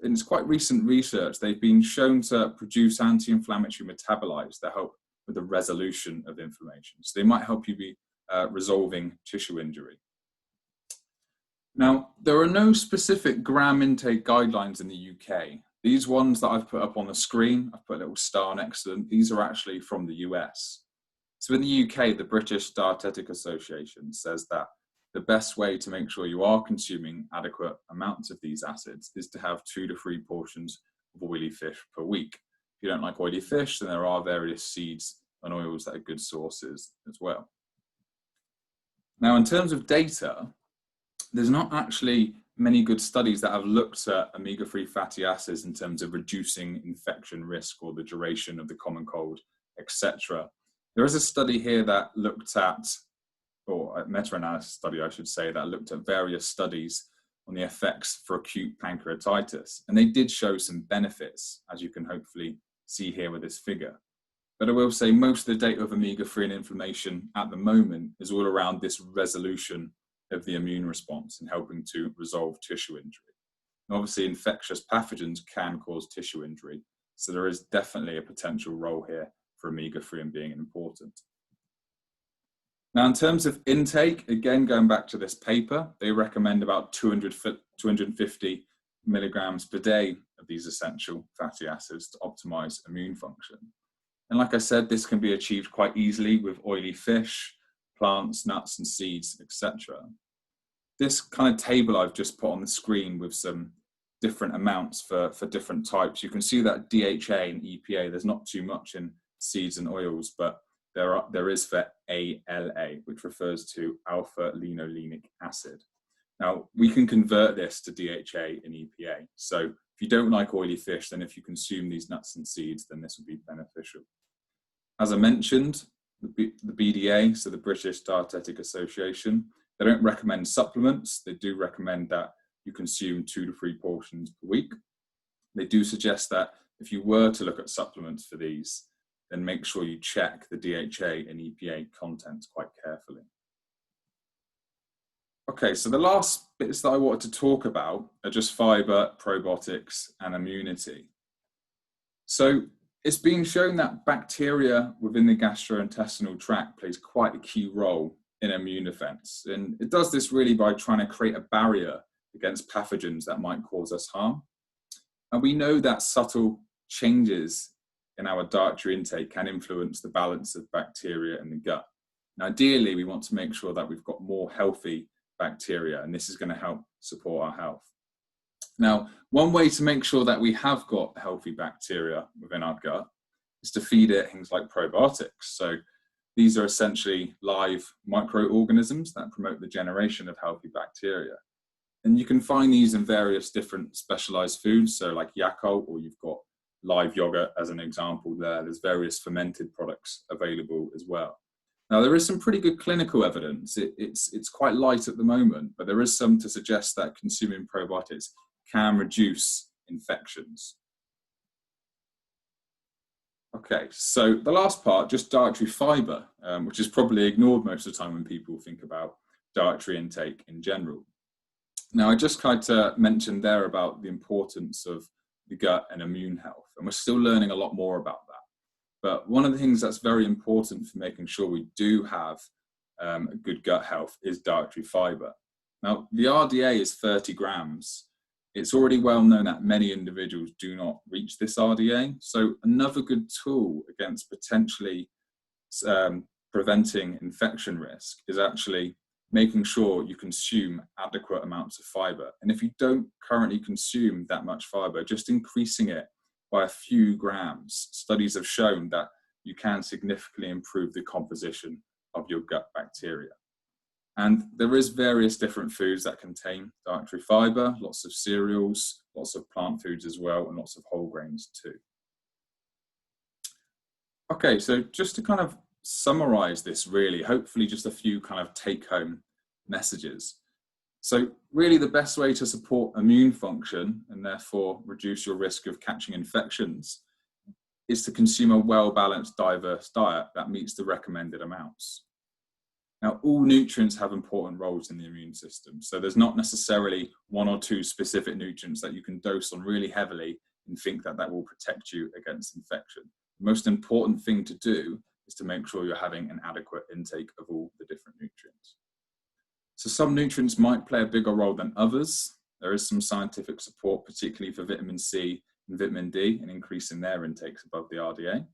in quite recent research, they've been shown to produce anti-inflammatory metabolites that help with the resolution of inflammation. So they might help you be resolving tissue injury. Now, there are no specific gram intake guidelines in the UK. These ones that I've put up on the screen, I've put a little star next to them, these are actually from the US. So in the UK, the British Dietetic Association says that the best way to make sure you are consuming adequate amounts of these acids is to have 2 to 3 portions of oily fish per week. If you don't like oily fish, then there are various seeds and oils that are good sources as well. Now, in terms of data, there's not actually many good studies that have looked at omega-3 fatty acids in terms of reducing infection risk or the duration of the common cold, etc. There is a study here that looked at, or a meta-analysis study, I should say, that looked at various studies on the effects for acute pancreatitis. And they did show some benefits, as you can hopefully see here with this figure. But I will say most of the data of omega-3 and inflammation at the moment is all around this resolution of the immune response in helping to resolve tissue injury. And obviously, infectious pathogens can cause tissue injury, so there is definitely a potential role here for omega-3 being important. Now, in terms of intake, again, going back to this paper, they recommend about 250 milligrams per day of these essential fatty acids to optimize immune function. And like I said, this can be achieved quite easily with oily fish, plants, nuts and seeds, etc. This kind of table I've just put on the screen with some different amounts for different types. You can see that DHA and EPA, there's not too much in seeds and oils, but there is for ALA, which refers to alpha-linolenic acid. Now, we can convert this to DHA and EPA. So if you don't like oily fish, then if you consume these nuts and seeds, then this will be beneficial. As I mentioned, the BDA, so the British Dietetic Association, they don't recommend supplements. They do recommend that you consume 2 to 3 portions per week. They do suggest that if you were to look at supplements for these, then make sure you check the DHA and EPA contents quite carefully. Okay, so the last bits that I wanted to talk about are just fiber, probiotics, and immunity. So it's been shown that bacteria within the gastrointestinal tract plays quite a key role in immune defense. And it does this really by trying to create a barrier against pathogens that might cause us harm. And we know that subtle changes in our dietary intake can influence the balance of bacteria in the gut. And ideally, we want to make sure that we've got more healthy bacteria, and this is going to help support our health. Now, one way to make sure that we have got healthy bacteria within our gut is to feed it things like probiotics. So these are essentially live microorganisms that promote the generation of healthy bacteria. And you can find these in various different specialized foods, so like Yakult, or you've got live yogurt as an example there. There's various fermented products available as well. Now, there is some pretty good clinical evidence. It's quite light at the moment, but there is some to suggest that consuming probiotics can reduce infections. Okay, so the last part, just dietary fiber, which is probably ignored most of the time when people think about dietary intake in general. Now, I just kind of mentioned there about the importance of the gut and immune health, and we're still learning a lot more about that. But one of the things that's very important for making sure we do have a good gut health is dietary fiber. Now, the RDA is 30 grams. It's already well known that many individuals do not reach this RDA. So another good tool against potentially preventing infection risk is actually making sure you consume adequate amounts of fiber. And if you don't currently consume that much fiber, just increasing it by a few grams. Studies have shown that you can significantly improve the composition of your gut bacteria. And there is various different foods that contain dietary fiber, lots of cereals, lots of plant foods as well, and lots of whole grains too. Okay, so just to kind of summarize this really, hopefully just a few kind of take-home messages. So really the best way to support immune function and therefore reduce your risk of catching infections is to consume a well-balanced, diverse diet that meets the recommended amounts. Now, all nutrients have important roles in the immune system. So there's not necessarily 1 or 2 specific nutrients that you can dose on really heavily and think that that will protect you against infection. The most important thing to do is to make sure you're having an adequate intake of all the different nutrients. So some nutrients might play a bigger role than others. There is some scientific support, particularly for vitamin C and vitamin D, in increasing their intakes above the RDA.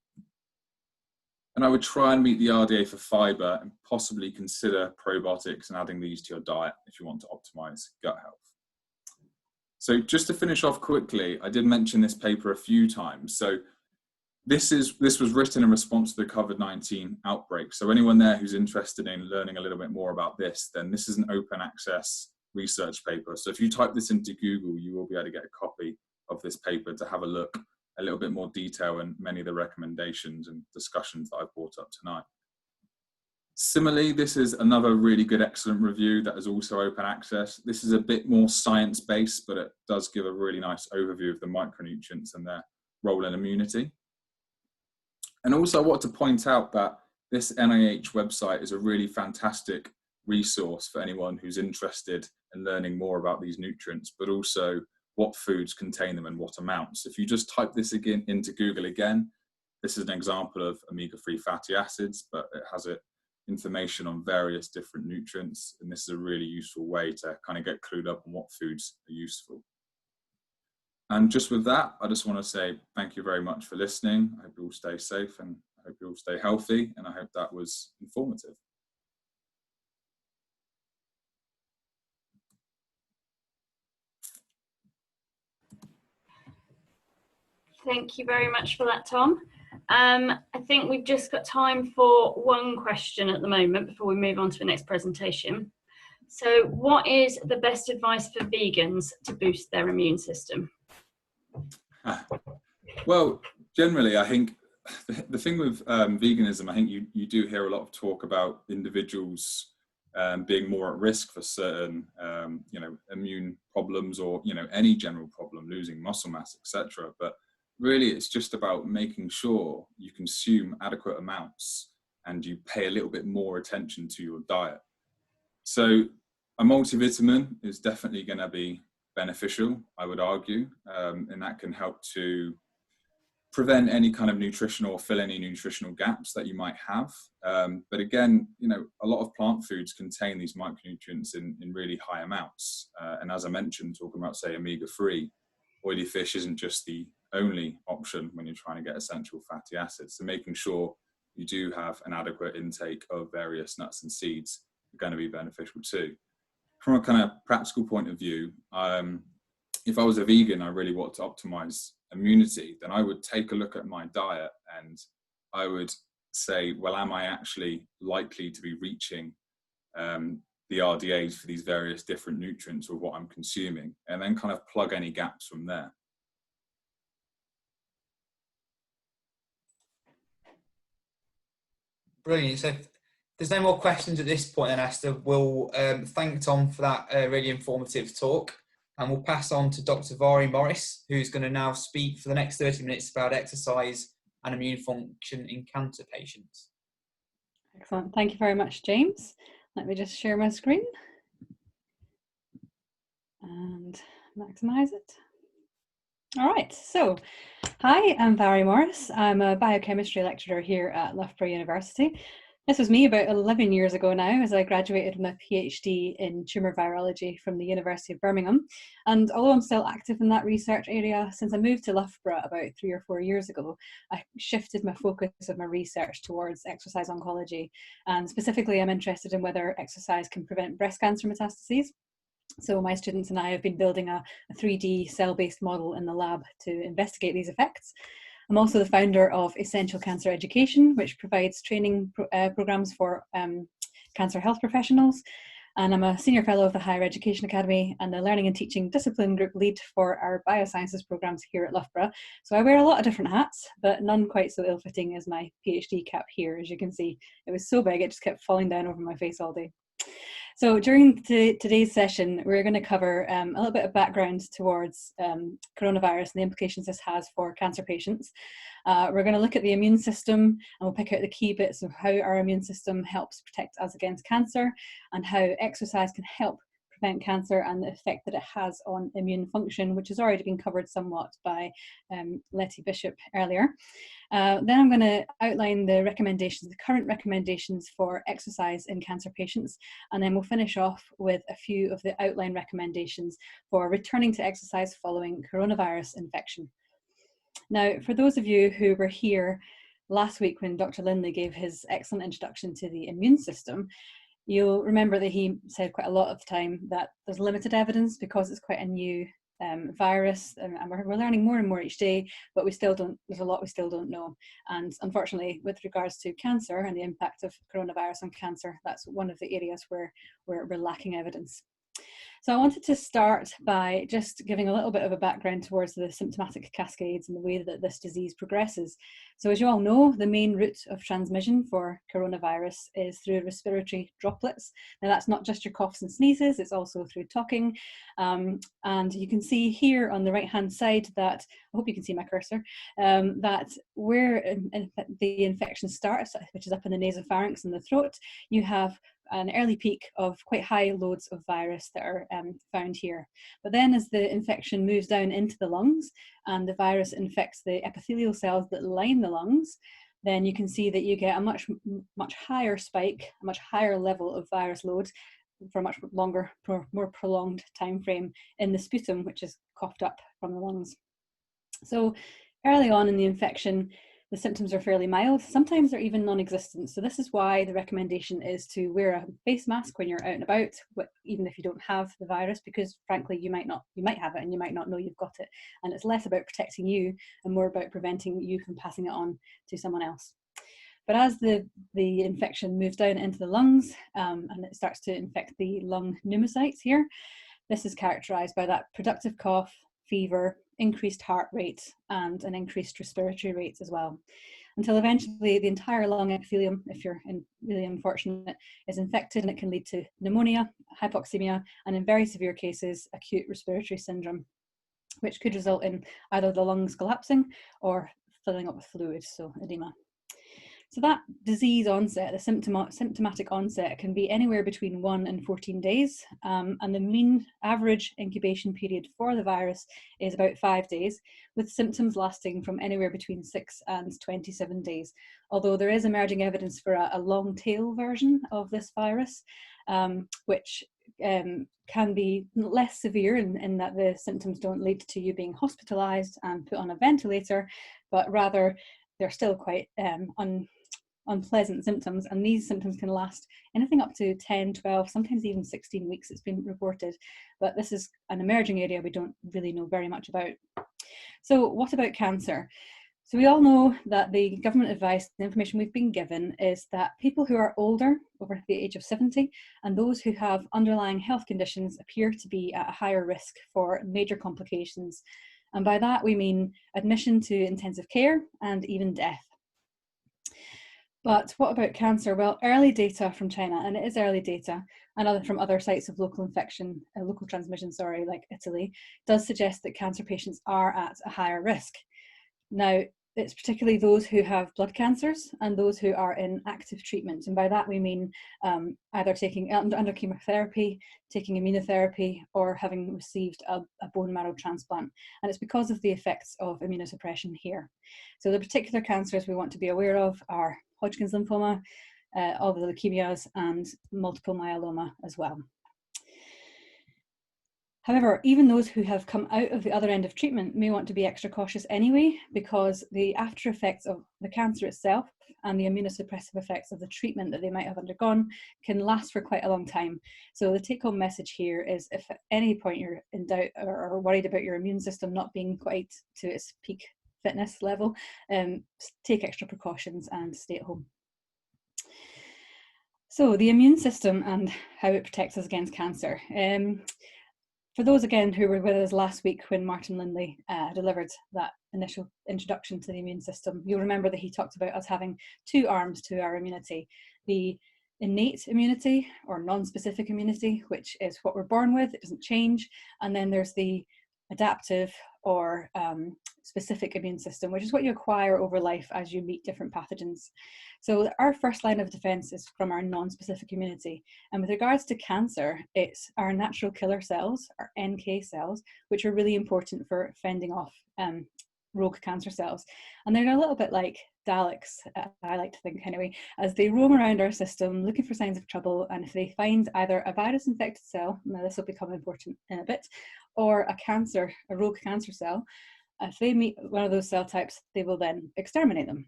And I would try and meet the RDA for fiber and possibly consider probiotics and adding these to your diet if you want to optimize gut health. So just to finish off quickly, I did mention this paper a few times. So this was written in response to the COVID-19 outbreak. So anyone there who's interested in learning a little bit more about this, then this is an open access research paper. So if you type this into Google, you will be able to get a copy of this paper to have a look, a little bit more detail and many of the recommendations and discussions that I've brought up tonight. Similarly, this is another really good, excellent review that is also open access. This is a bit more science-based, but it does give a really nice overview of the micronutrients and their role in immunity. And also I want to point out that this NIH website is a really fantastic resource for anyone who's interested in learning more about these nutrients, but also what foods contain them and what amounts. If you just type this again into Google again, this is an example of omega-3 fatty acids, but it has information on various different nutrients, and this is a really useful way to kind of get clued up on what foods are useful. And just with that, I just want to say thank you very much for listening. I hope you all stay safe, and I hope you all stay healthy, and I hope that was informative. Thank you very much for that, Tom. I think we've just got time for one question at the moment before we move on to the next presentation. So what is the best advice for vegans to boost their immune system? Well, generally, I think the thing with veganism, I think you do hear a lot of talk about individuals being more at risk for certain, immune problems, or, any general problem, losing muscle mass, etc. But really, it's just about making sure you consume adequate amounts and you pay a little bit more attention to your diet. So a multivitamin is definitely going to be beneficial, I would argue, and that can help to prevent any kind of nutritional or fill any nutritional gaps that you might have. But again, a lot of plant foods contain these micronutrients in really high amounts. And as I mentioned, talking about, say, omega-3, oily fish isn't just the only option when you're trying to get essential fatty acids. So making sure you do have an adequate intake of various nuts and seeds are going to be beneficial too. From a kind of practical point of view, if I was a vegan, I really want to optimize immunity, then I would take a look at my diet and I would say, well, am I actually likely to be reaching the RDAs for these various different nutrients with what I'm consuming, and then kind of plug any gaps from there. Brilliant. So if there's no more questions at this point, then Esther, we'll thank Tom for that really informative talk, and we'll pass on to Dr. Mhairi Morris, who's going to now speak for the next 30 minutes about exercise and immune function in cancer patients. Excellent. Thank you very much, James. Let me just share my screen and maximize it. All right, so hi, I'm Mhairi Morris. I'm a biochemistry lecturer here at Loughborough University. This was me about 11 years ago now, as I graduated my PhD in tumour virology from the University of Birmingham. And although I'm still active in that research area, since I moved to Loughborough about 3 or 4 years ago, I shifted my focus of my research towards exercise oncology. And specifically, I'm interested in whether exercise can prevent breast cancer metastases. So my students and I have been building a 3D cell-based model in the lab to investigate these effects. I'm also the founder of Essential Cancer Education, which provides training programs for cancer health professionals. And I'm a senior fellow of the Higher Education Academy and the Learning and Teaching Discipline Group lead for our biosciences programs here at Loughborough. So I wear a lot of different hats, but none quite so ill-fitting as my PhD cap here. As you can see, it was so big, it just kept falling down over my face all day. So during today's session, we're going to cover a little bit of background towards coronavirus and the implications this has for cancer patients. We're going to look at the immune system, and we'll pick out the key bits of how our immune system helps protect us against cancer and how exercise can help prevent cancer and the effect that it has on immune function, which has already been covered somewhat by Lettie Bishop earlier. Then I'm going to outline the recommendations, the current recommendations for exercise in cancer patients, and then we'll finish off with a few of the outline recommendations for returning to exercise following coronavirus infection. Now, for those of you who were here last week when Dr. Lindley gave his excellent introduction to the immune system, you'll remember that he said quite a lot of the time that there's limited evidence because it's quite a new virus, and we're learning more and more each day, but there's a lot we still don't know. And unfortunately, with regards to cancer and the impact of coronavirus on cancer, that's one of the areas where we're lacking evidence. So I wanted to start by just giving a little bit of a background towards the symptomatic cascades and the way that this disease progresses. So as you all know, the main route of transmission for coronavirus is through respiratory droplets. Now that's not just your coughs and sneezes, it's also through talking. And you can see here on the right-hand side that, I hope you can see my cursor, that where the infection starts, which is up in the nasopharynx and the throat, you have an early peak of quite high loads of virus that are found here. But then as the infection moves down into the lungs and the virus infects the epithelial cells that line the lungs, then you can see that you get a much higher spike, a much higher level of virus load for a much longer, more prolonged time frame in the sputum, which is coughed up from the lungs. So early on in the infection, the symptoms are fairly mild. Sometimes they're even non-existent. So this is why the recommendation is to wear a face mask when you're out and about, even if you don't have the virus, because frankly, you might have it and you might not know you've got it. And it's less about protecting you and more about preventing you from passing it on to someone else. But as the infection moves down into the lungs and it starts to infect the lung pneumocytes here, this is characterized by that productive cough, fever, increased heart rate, and an increased respiratory rate as well, until eventually the entire lung epithelium, if you're really unfortunate, is infected, and it can lead to pneumonia, hypoxemia, and in very severe cases, acute respiratory syndrome, which could result in either the lungs collapsing or filling up with fluid, so edema. So that disease onset, the symptomatic onset, can be anywhere between 1 and 14 days, and the mean average incubation period for the virus is about 5 days, with symptoms lasting from anywhere between 6 and 27 days. Although there is emerging evidence for a long tail version of this virus, which can be less severe in that the symptoms don't lead to you being hospitalized and put on a ventilator, but rather they're still quite unpleasant symptoms, and these symptoms can last anything up to 10, 12, sometimes even 16 weeks, it's been reported. But this is an emerging area we don't really know very much about. So what about cancer? So we all know that the government advice, the information we've been given, is that people who are older, over the age of 70, and those who have underlying health conditions appear to be at a higher risk for major complications. And by that we mean admission to intensive care and even death. But what about cancer? Well, early data from China, and it is early data, and from other sites of local transmission, like Italy, does suggest that cancer patients are at a higher risk. Now, it's particularly those who have blood cancers and those who are in active treatment. And by that we mean either taking under chemotherapy, taking immunotherapy, or having received a bone marrow transplant. And it's because of the effects of immunosuppression here. So the particular cancers we want to be aware of are Hodgkin's lymphoma, all the leukemias, and multiple myeloma as well. However, even those who have come out of the other end of treatment may want to be extra cautious anyway, because the after effects of the cancer itself and the immunosuppressive effects of the treatment that they might have undergone can last for quite a long time. So the take-home message here is, if at any point you're in doubt or worried about your immune system not being quite to its peak fitness level, take extra precautions and stay at home. So the immune system and how it protects us against cancer. For those, again, who were with us last week when Martin Lindley delivered that initial introduction to the immune system, you'll remember that he talked about us having two arms to our immunity: the innate immunity, or non-specific immunity, which is what we're born with, it doesn't change, and then there's the adaptive or specific immune system, which is what you acquire over life as you meet different pathogens. So our first line of defense is from our non-specific immunity. And with regards to cancer, it's our natural killer cells, our NK cells, which are really important for fending off rogue cancer cells. And they're a little bit like Daleks, I like to think anyway, as they roam around our system looking for signs of trouble. And if they find either a virus infected cell, now this will become important in a bit, or a rogue cancer cell, if they meet one of those cell types, they will then exterminate them.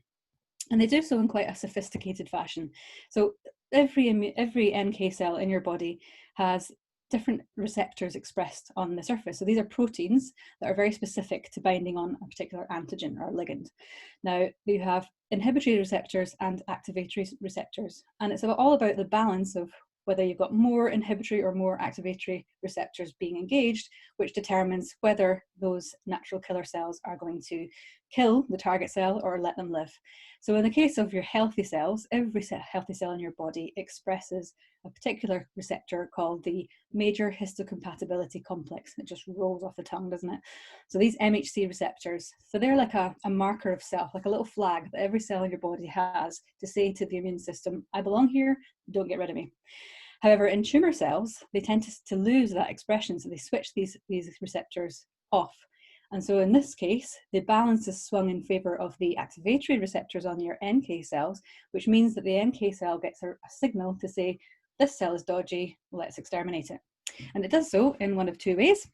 And they do so in quite a sophisticated fashion. So every NK cell in your body has different receptors expressed on the surface. So these are proteins that are very specific to binding on a particular antigen or ligand. Now, you have inhibitory receptors and activatory receptors. And it's all about the balance of whether you've got more inhibitory or more activatory receptors being engaged, which determines whether those natural killer cells are going to kill the target cell or let them live. So in the case of your healthy cells, every healthy cell in your body expresses a particular receptor called the major histocompatibility complex. It just rolls off the tongue, doesn't it? So these MHC receptors, so they're like a marker of self, like a little flag that every cell in your body has to say to the immune system, I belong here, don't get rid of me. However, in tumour cells, they tend to lose that expression, so they switch these receptors off. And so in this case, the balance is swung in favour of the activatory receptors on your NK cells, which means that the NK cell gets a signal to say, this cell is dodgy, let's exterminate it. And it does so in one of two ways.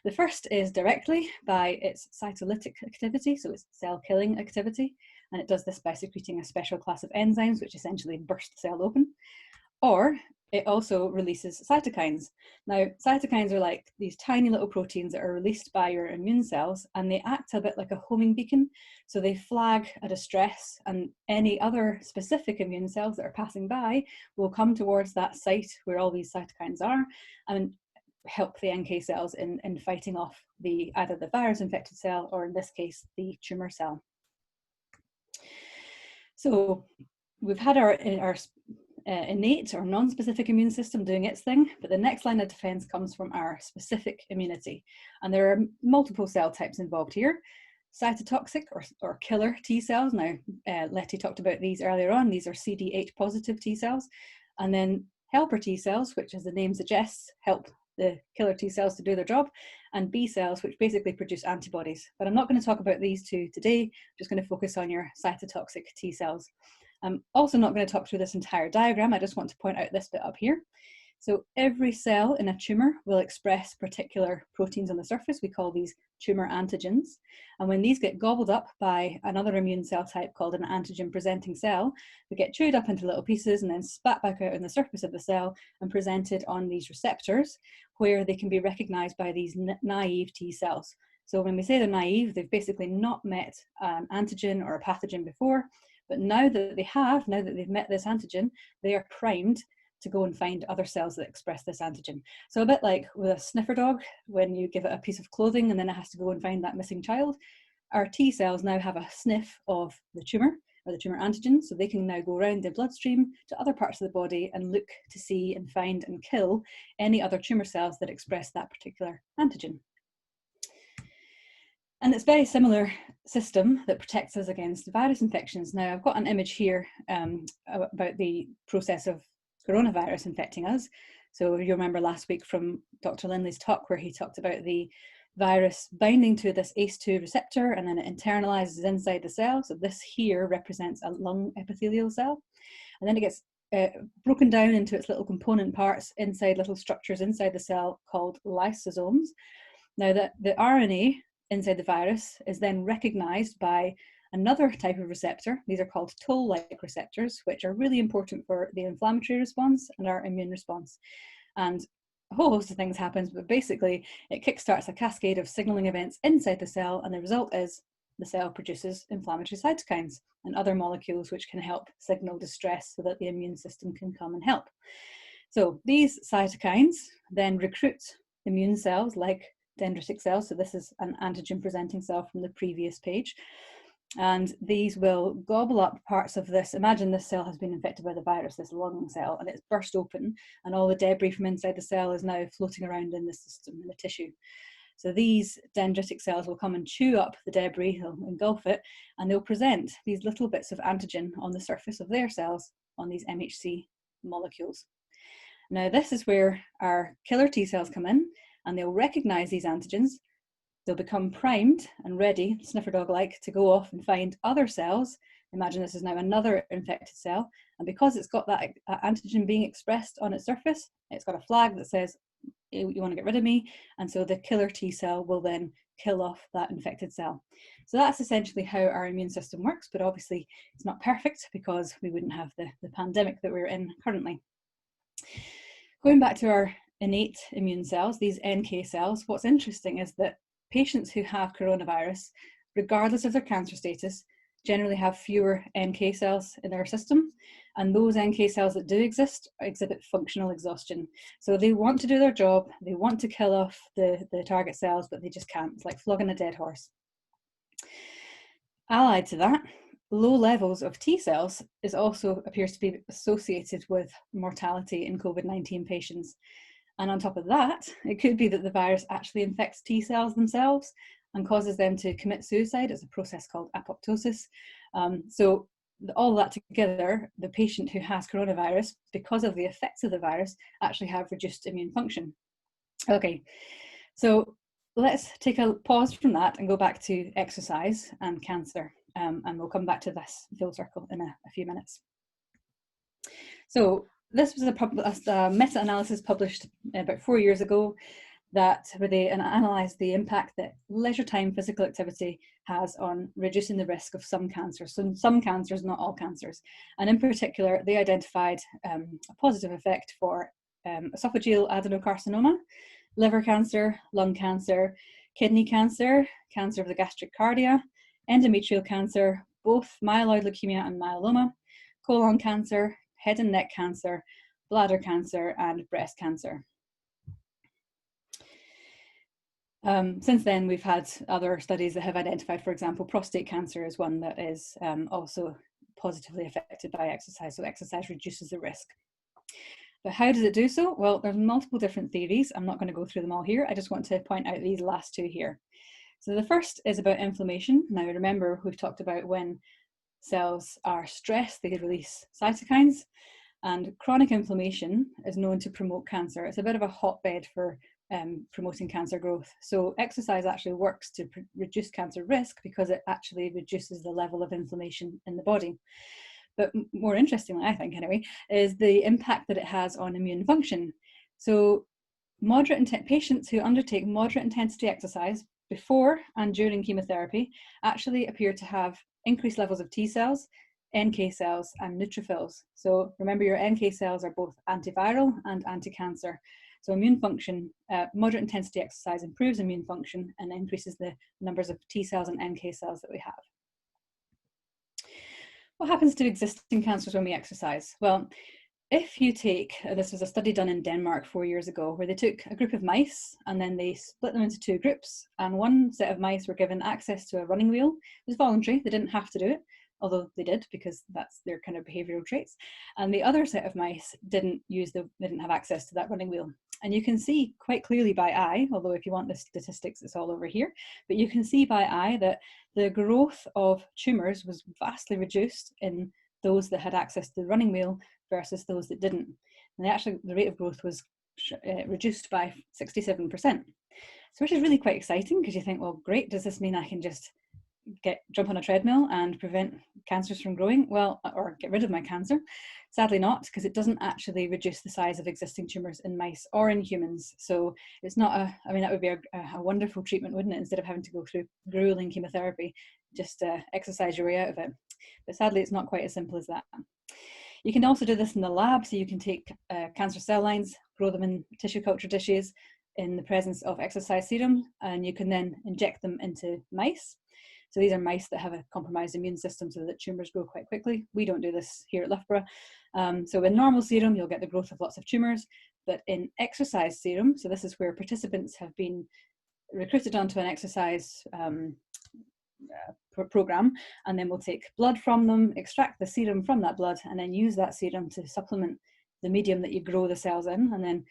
The first is directly by its cytolytic activity, so its cell killing activity. And it does this by secreting a special class of enzymes, which essentially burst the cell open. Or it also releases cytokines. Now, cytokines are like these tiny little proteins that are released by your immune cells, and they act a bit like a homing beacon. So they flag a distress, and any other specific immune cells that are passing by will come towards that site where all these cytokines are and help the NK cells in fighting off either the virus infected cell, or in this case, the tumour cell. So we've had our innate or non-specific immune system doing its thing, but the next line of defense comes from our specific immunity. And there are multiple cell types involved here. Cytotoxic or killer T cells. Now, Lettie talked about these earlier on. These are CD8 positive T cells. And then helper T cells, which as the name suggests, help the killer T cells to do their job, and B cells, which basically produce antibodies. But I'm not going to talk about these two today. I'm just going to focus on your cytotoxic T cells. I'm also not going to talk through this entire diagram. I just want to point out this bit up here. So every cell in a tumour will express particular proteins on the surface. We call these tumour antigens. And when these get gobbled up by another immune cell type called an antigen presenting cell, they get chewed up into little pieces and then spat back out on the surface of the cell and presented on these receptors, where they can be recognised by these naive T cells. So when we say they're naive, they've basically not met an antigen or a pathogen before, but now that they've met this antigen, they are primed to go and find other cells that express this antigen. So a bit like with a sniffer dog, when you give it a piece of clothing and then it has to go and find that missing child, our T cells now have a sniff of the tumour or the tumour antigen, so they can now go around the bloodstream to other parts of the body and look to see and find and kill any other tumour cells that express that particular antigen. And it's a very similar system that protects us against virus infections. Now, I've got an image here about the process of coronavirus infecting us. So you remember last week from Dr. Lindley's talk where he talked about the virus binding to this ACE2 receptor and then it internalizes inside the cell. So this here represents a lung epithelial cell. And then it gets broken down into its little component parts inside little structures inside the cell called lysosomes. Now the RNA inside the virus is then recognized by another type of receptor. These are called toll-like receptors, which are really important for the inflammatory response and our immune response. And a whole host of things happens, but basically it kickstarts a cascade of signaling events inside the cell, and the result is the cell produces inflammatory cytokines and other molecules which can help signal distress so that the immune system can come and help. So these cytokines then recruit immune cells like dendritic cells. So this is an antigen presenting cell from the previous page. And these will gobble up parts of this. Imagine this cell has been infected by the virus, this lung cell, and it's burst open, and all the debris from inside the cell is now floating around in the system, in the tissue. So these dendritic cells will come and chew up the debris, they'll engulf it, and they'll present these little bits of antigen on the surface of their cells on these MHC molecules. Now this is where our killer T cells come in, and they'll recognize these antigens. They'll become primed and ready, sniffer dog-like, to go off and find other cells. Imagine this is now another infected cell. And because it's got that antigen being expressed on its surface, it's got a flag that says, you want to get rid of me. And so the killer T cell will then kill off that infected cell. So that's essentially how our immune system works. But obviously it's not perfect because we wouldn't have the pandemic that we're in currently. Going back to our innate immune cells, these NK cells, what's interesting is that patients who have coronavirus, regardless of their cancer status, generally have fewer NK cells in their system. And those NK cells that do exist exhibit functional exhaustion. So they want to do their job, they want to kill off the target cells, but they just can't. It's like flogging a dead horse. Allied to that low levels of T cells is also appears to be associated with mortality in COVID-19 patients. And on top of that, it could be that the virus actually infects T cells themselves and causes them to commit suicide. It's a process called apoptosis. So all that together, the patient who has coronavirus, because of the effects of the virus, actually have reduced immune function. Okay, so let's take a pause from that and go back to exercise and cancer. And we'll come back to this full circle in a few minutes. So this was a meta-analysis published about 4 years ago where they analysed the impact that leisure time physical activity has on reducing the risk of some cancers. So some cancers, not all cancers. And in particular, they identified a positive effect for esophageal adenocarcinoma, liver cancer, lung cancer, kidney cancer, cancer of the gastric cardia, endometrial cancer, both myeloid leukemia and myeloma, colon cancer, head and neck cancer, bladder cancer, and breast cancer. Since then, we've had other studies that have identified, for example, prostate cancer is one that is also positively affected by exercise. So exercise reduces the risk. But how does it do so? Well, there's multiple different theories. I'm not going to go through them all here. I just want to point out these last two here. So the first is about inflammation. Now remember, we've talked about when cells are stressed, they release cytokines, and chronic inflammation is known to promote cancer. It's a bit of a hotbed for promoting cancer growth. So exercise actually works to reduce cancer risk because it actually reduces the level of inflammation in the body. But more interestingly, I think anyway, is the impact that it has on immune function. So patients who undertake moderate intensity exercise before and during chemotherapy actually appear to have increased levels of T cells, NK cells, and neutrophils. So remember, your NK cells are both antiviral and anti-cancer. So immune function, moderate intensity exercise improves immune function and increases the numbers of T cells and NK cells that we have. What happens to existing cancers when we exercise? Well, if you take, this was a study done in Denmark 4 years ago, where they took a group of mice and then they split them into two groups, and one set of mice were given access to a running wheel. It was voluntary, they didn't have to do it, although they did because that's their kind of behavioral traits. And the other set of mice didn't have access to that running wheel. And you can see quite clearly by eye, although if you want the statistics, it's all over here, but you can see by eye that the growth of tumours was vastly reduced in those that had access to the running wheel versus those that didn't. And the rate of growth was reduced by 67%. So which is really quite exciting because you think, well, great, does this mean I can just jump on a treadmill and prevent cancers from growing? Well, or get rid of my cancer? Sadly not, because it doesn't actually reduce the size of existing tumours in mice or in humans. So it's not that would be a wonderful treatment, wouldn't it? Instead of having to go through grueling chemotherapy, just exercise your way out of it. But sadly, it's not quite as simple as that. You can also do this in the lab, so you can take cancer cell lines, grow them in tissue culture dishes in the presence of exercise serum, and you can then inject them into mice. So these are mice that have a compromised immune system so that tumours grow quite quickly. We don't do this here at Loughborough. So in normal serum, you'll get the growth of lots of tumours, but in exercise serum, so this is where participants have been recruited onto an exercise program, and then we'll take blood from them, extract the serum from that blood, and then use that serum to supplement the medium that you grow the cells in, and then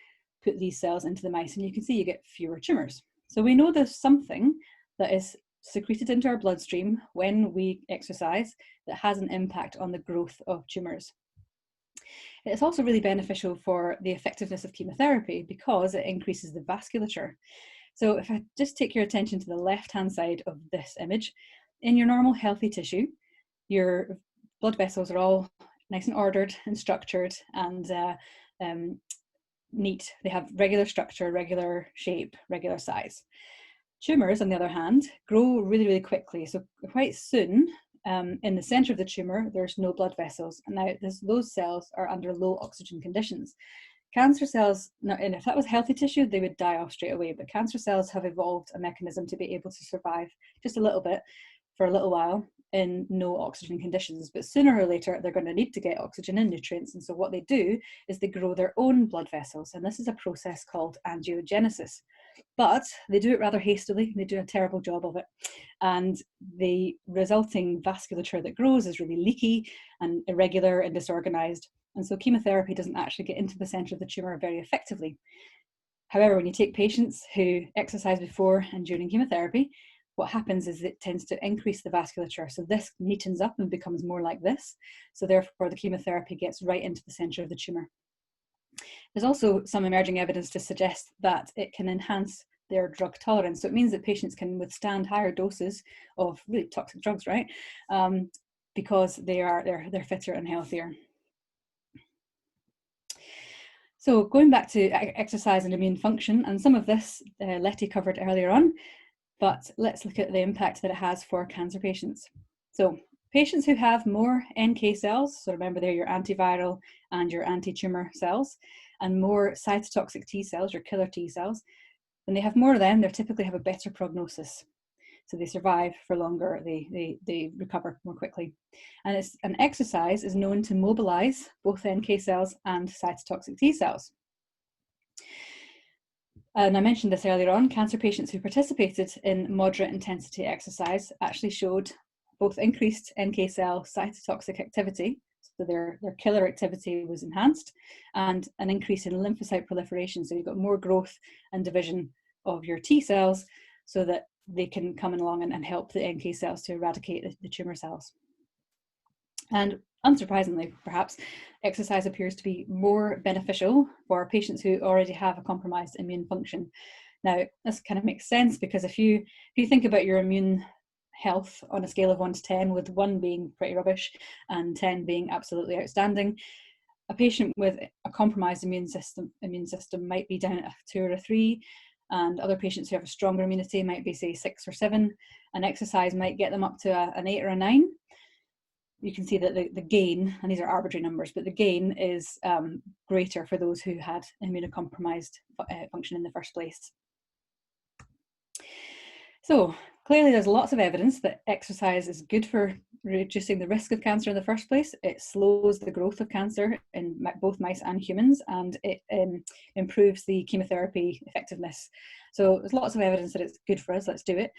put these cells into the mice, and you can see you get fewer tumours. So we know there's something that is secreted into our bloodstream when we exercise that has an impact on the growth of tumours. It's also really beneficial for the effectiveness of chemotherapy because it increases the vasculature. So if I just take your attention to the left-hand side of this image, in your normal healthy tissue, your blood vessels are all nice and ordered and structured and neat. They have regular structure, regular shape, regular size. Tumours, on the other hand, grow really, really quickly. So quite soon, in the centre of the tumour, there's no blood vessels. And now those cells are under low oxygen conditions. Cancer cells, and if that was healthy tissue, they would die off straight away. But cancer cells have evolved a mechanism to be able to survive just a little bit for a little while in no oxygen conditions. But sooner or later, they're going to need to get oxygen and nutrients. And so what they do is they grow their own blood vessels. And this is a process called angiogenesis. But they do it rather hastily. They do a terrible job of it. And the resulting vasculature that grows is really leaky and irregular and disorganized. And so chemotherapy doesn't actually get into the center of the tumor very effectively. However, when you take patients who exercise before and during chemotherapy, what happens is it tends to increase the vasculature. So this neatens up and becomes more like this. So therefore the chemotherapy gets right into the center of the tumor. There's also some emerging evidence to suggest that it can enhance their drug tolerance. So it means that patients can withstand higher doses of really toxic drugs, right? Because they're fitter and healthier. So going back to exercise and immune function, and some of this Lettie covered earlier on, but let's look at the impact that it has for cancer patients. So patients who have more NK cells, so remember they're your antiviral and your anti-tumor cells, and more cytotoxic T cells, your killer T cells, when they have more of them, they typically have a better prognosis. So they survive for longer, they recover more quickly. And exercise is known to mobilize both NK cells and cytotoxic T cells. And I mentioned this earlier on, cancer patients who participated in moderate intensity exercise actually showed both increased NK cell cytotoxic activity, so their killer activity was enhanced, and an increase in lymphocyte proliferation. So you've got more growth and division of your T cells so that they can come along and help the NK cells to eradicate the tumor cells. And unsurprisingly, perhaps, exercise appears to be more beneficial for patients who already have a compromised immune function. Now, this kind of makes sense because if you think about your immune health on a scale of 1 to 10, with 1 being pretty rubbish and 10 being absolutely outstanding, a patient with a compromised immune system might be down at a 2 or a 3, and other patients who have a stronger immunity might be, say, 6 or 7, and exercise might get them up to an 8 or a 9. You can see that the gain, and these are arbitrary numbers, but the gain is greater for those who had immunocompromised function in the first place. So clearly there's lots of evidence that exercise is good for reducing the risk of cancer in the first place. It slows the growth of cancer in both mice and humans, and it improves the chemotherapy effectiveness. So there's lots of evidence that it's good for us. Let's do it.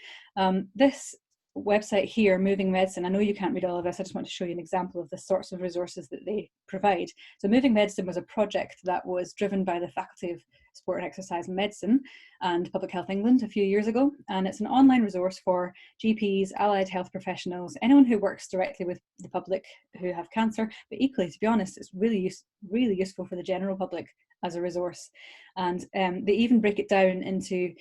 This website here, Moving Medicine, I know you can't read all of this, I just want to show you an example of the sorts of resources that they provide. So Moving Medicine was a project that was driven by the Faculty of Sport and Exercise Medicine and Public Health England a few years ago, and it's an online resource for GPs, allied health professionals, anyone who works directly with the public who have cancer, but equally, to be honest, it's really useful for the general public as a resource. And they even break it down into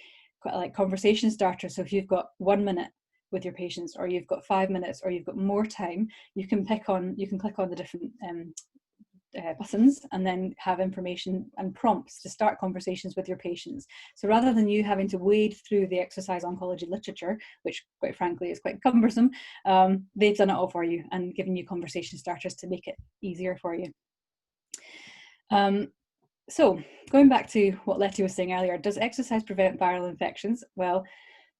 like conversation starters. So if you've got 1 minute with your patients, or you've got 5 minutes, or you've got more time, you can click on the different buttons and then have information and prompts to start conversations with your patients. So rather than you having to wade through the exercise oncology literature, which quite frankly is quite cumbersome, they've done it all for you and given you conversation starters to make it easier for you. So going back to what Lettie was saying earlier, does exercise prevent viral infections? Well,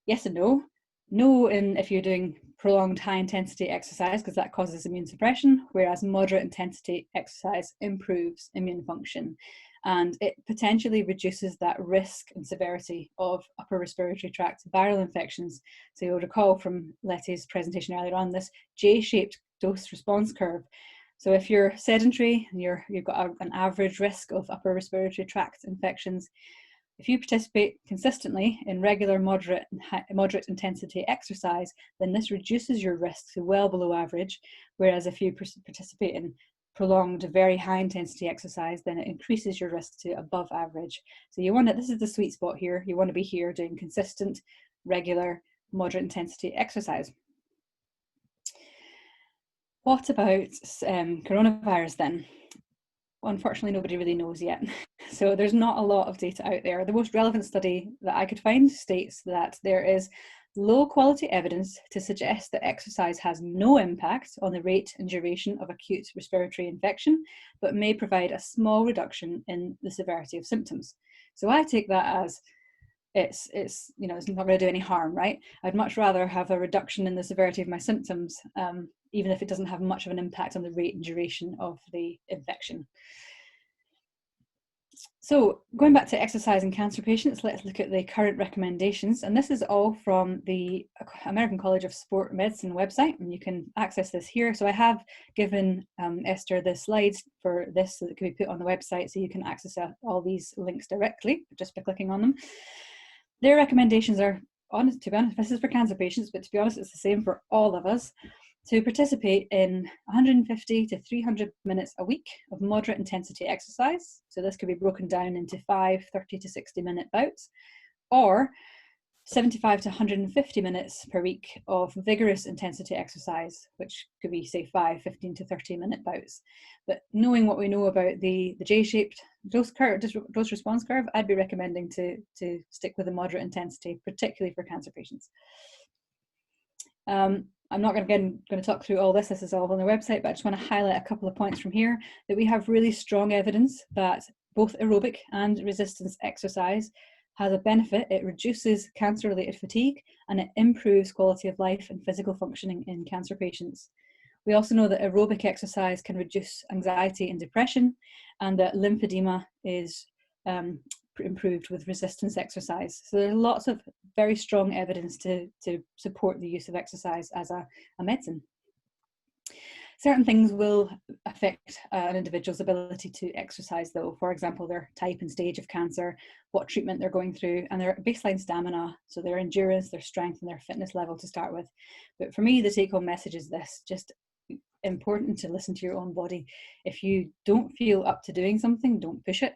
yes and no. No, if you're doing prolonged high intensity exercise, because that causes immune suppression, whereas moderate intensity exercise improves immune function, and it potentially reduces that risk and severity of upper respiratory tract viral infections. So you'll recall from Lettie's presentation earlier on, this J-shaped dose response curve. So if you're sedentary and you've got an average risk of upper respiratory tract infections, if you participate consistently in regular moderate intensity exercise, then this reduces your risk to well below average, whereas if you participate in prolonged, very high intensity exercise, then it increases your risk to above average. So this is the sweet spot here. You want to be here doing consistent, regular, moderate intensity exercise. What about coronavirus then? Unfortunately, nobody really knows yet. So there's not a lot of data out there. The most relevant study that I could find states that there is low quality evidence to suggest that exercise has no impact on the rate and duration of acute respiratory infection, but may provide a small reduction in the severity of symptoms. So I take that as it's not going to do any harm, right? I'd much rather have a reduction in the severity of my symptoms, even if it doesn't have much of an impact on the rate and duration of the infection. So going back to exercise in cancer patients, let's look at the current recommendations. And this is all from the American College of Sport Medicine website, and you can access this here. So I have given Esther the slides for this so that it can be put on the website, so you can access all these links directly just by clicking on them. Their recommendations are, to be honest, this is for cancer patients, but to be honest, it's the same for all of us, to participate in 150 to 300 minutes a week of moderate intensity exercise. So this could be broken down into 5 30 to 60 minute bouts, or 75 to 150 minutes per week of vigorous intensity exercise, which could be, say, 5 15 to 30 minute bouts. But knowing what we know about the J-shaped dose response curve, I'd be recommending to stick with a moderate intensity, particularly for cancer patients. I'm not going to talk through all this. This is all on the website, but I just want to highlight a couple of points from here, that we have really strong evidence that both aerobic and resistance exercise has a benefit. It reduces cancer-related fatigue, and it improves quality of life and physical functioning in cancer patients. We also know that aerobic exercise can reduce anxiety and depression, and that lymphedema is improved with resistance exercise. So there's lots of very strong evidence to support the use of exercise as a medicine. Certain things will affect an individual's ability to exercise though. For example, their type and stage of cancer, what treatment they're going through, and their baseline stamina, so their endurance, their strength, and their fitness level to start with. But for me, the take-home message is this: just important to listen to your own body. If you don't feel up to doing something, don't push it.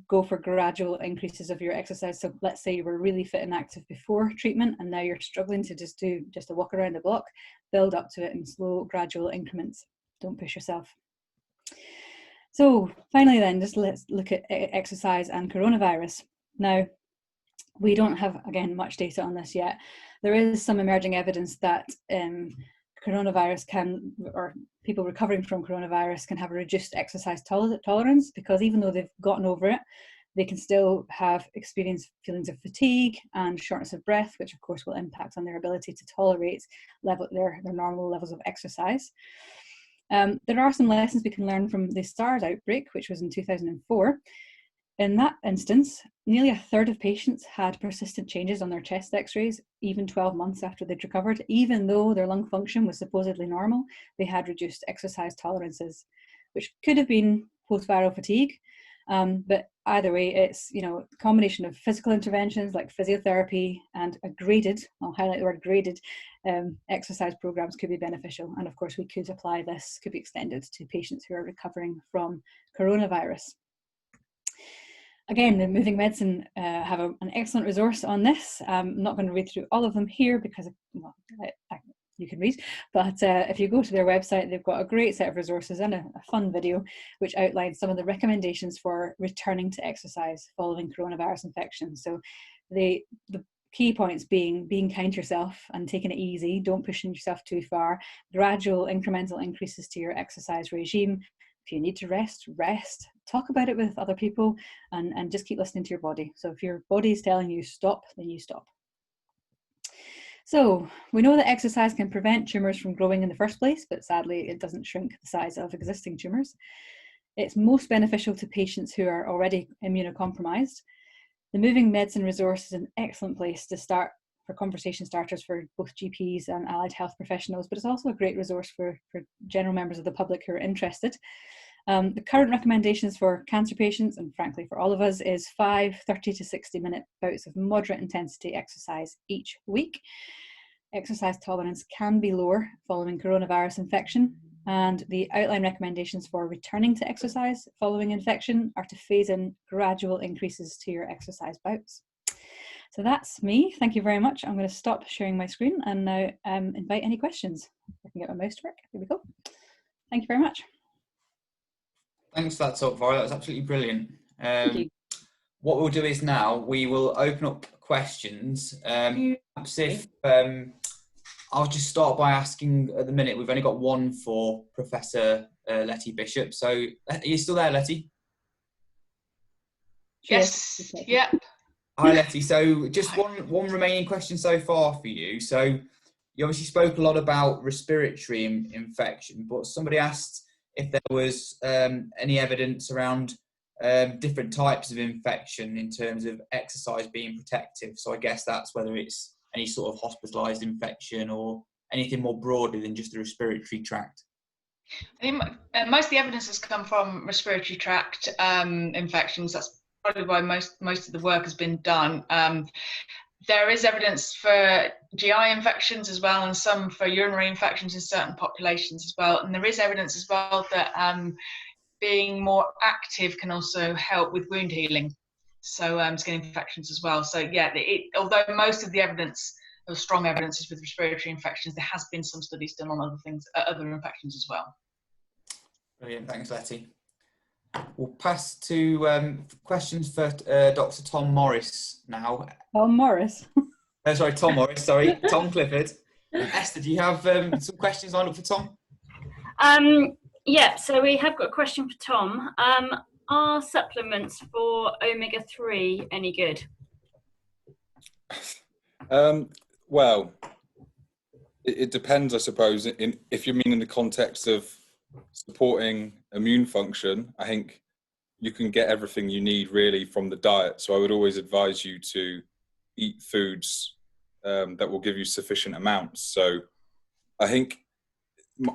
Go for gradual increases of your exercise. So let's say you were really fit and active before treatment, and now you're struggling to just do a walk around the block. Build up to it in slow, gradual increments. Don't push yourself. So finally then, just let's look at exercise and coronavirus. Now, we don't have, again, much data on this yet. There is some emerging evidence that coronavirus can, or people recovering from coronavirus can have a reduced exercise tolerance, because even though they've gotten over it, they can still have experienced feelings of fatigue and shortness of breath, which of course will impact on their ability to tolerate their normal levels of exercise. There are some lessons we can learn from the SARS outbreak, which was in 2004. In that instance, nearly a third of patients had persistent changes on their chest x-rays, even 12 months after they'd recovered. Even though their lung function was supposedly normal, they had reduced exercise tolerances, which could have been post-viral fatigue. But either way, it's a combination of physical interventions like physiotherapy and a graded, I'll highlight the word graded, exercise programs could be beneficial. And of course, we could apply this, could be extended to patients who are recovering from coronavirus. Again, the Moving Medicine have an excellent resource on this. I'm not going to read through all of them here because, well, you can read, but if you go to their website, they've got a great set of resources and a fun video which outlines some of the recommendations for returning to exercise following coronavirus infection. So the key points being kind to yourself and taking it easy, don't push yourself too far, gradual incremental increases to your exercise regime. If you need to rest, rest. Talk about it with other people, and just keep listening to your body. So if your body is telling you stop, then you stop. So we know that exercise can prevent tumours from growing in the first place, but sadly it doesn't shrink the size of existing tumours. It's most beneficial to patients who are already immunocompromised. The Moving Medicine resource is an excellent place to start for conversation starters for both GPs and allied health professionals, but it's also a great resource for general members of the public who are interested. The current recommendations for cancer patients, and frankly for all of us, is 5 30 to 60 minute bouts of moderate intensity exercise each week. Exercise tolerance can be lower following coronavirus infection, and the outline recommendations for returning to exercise following infection are to phase in gradual increases to your exercise bouts. So that's me. Thank you very much. I'm going to stop sharing my screen and now invite any questions. I can get my mouse to work. Here we go. Thank you very much. Thanks for that talk, Mhairi. That was absolutely brilliant. Thank you. What we'll do is now we will open up questions. Perhaps if I'll just start by asking at the minute, we've only got one for Professor Lettie Bishop. So are you still there, Lettie? Yes. Yep. Hi, Lettie. So just one remaining question so far for you. So you obviously spoke a lot about respiratory infection, but somebody asked if there was any evidence around different types of infection in terms of exercise being protective. So I guess that's whether it's any sort of hospitalised infection or anything more broadly than just the respiratory tract. I think most of the evidence has come from respiratory tract infections. That's probably why most of the work has been done. There is evidence for GI infections as well, and some for urinary infections in certain populations as well. And there is evidence as well that being more active can also help with wound healing, so skin infections as well. So yeah, although most of the evidence, or strong evidence, is with respiratory infections, there has been some studies done on other things, other infections as well. Brilliant, thanks Lettie. We'll pass to questions for Dr. Tom Morris now. Tom Morris. Sorry, Tom Morris, sorry, Tom Clifford. Esther, do you have some questions lined up for Tom? Yeah, so we have got a question for Tom. Are supplements for omega-3 any good? Well, it depends, I suppose. If you mean in the context of supporting immune function, I think you can get everything you need really from the diet. So I would always advise you to eat foods that will give you sufficient amounts. So I think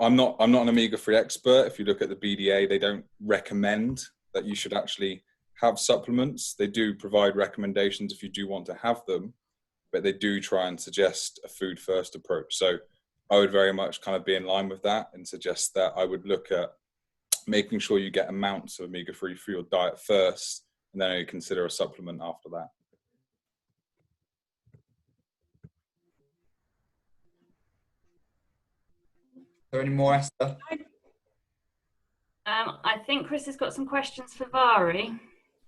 I'm not an omega-3 expert. If you look at the BDA, they don't recommend that you should actually have supplements. They do provide recommendations if you do want to have them, but they do try and suggest a food first approach. So I would very much kind of be in line with that and suggest that I would look at making sure you get amounts of omega-3 through your diet first, and then you consider a supplement after that. Are there any more, Esther? I think Chris has got some questions for Mhairi.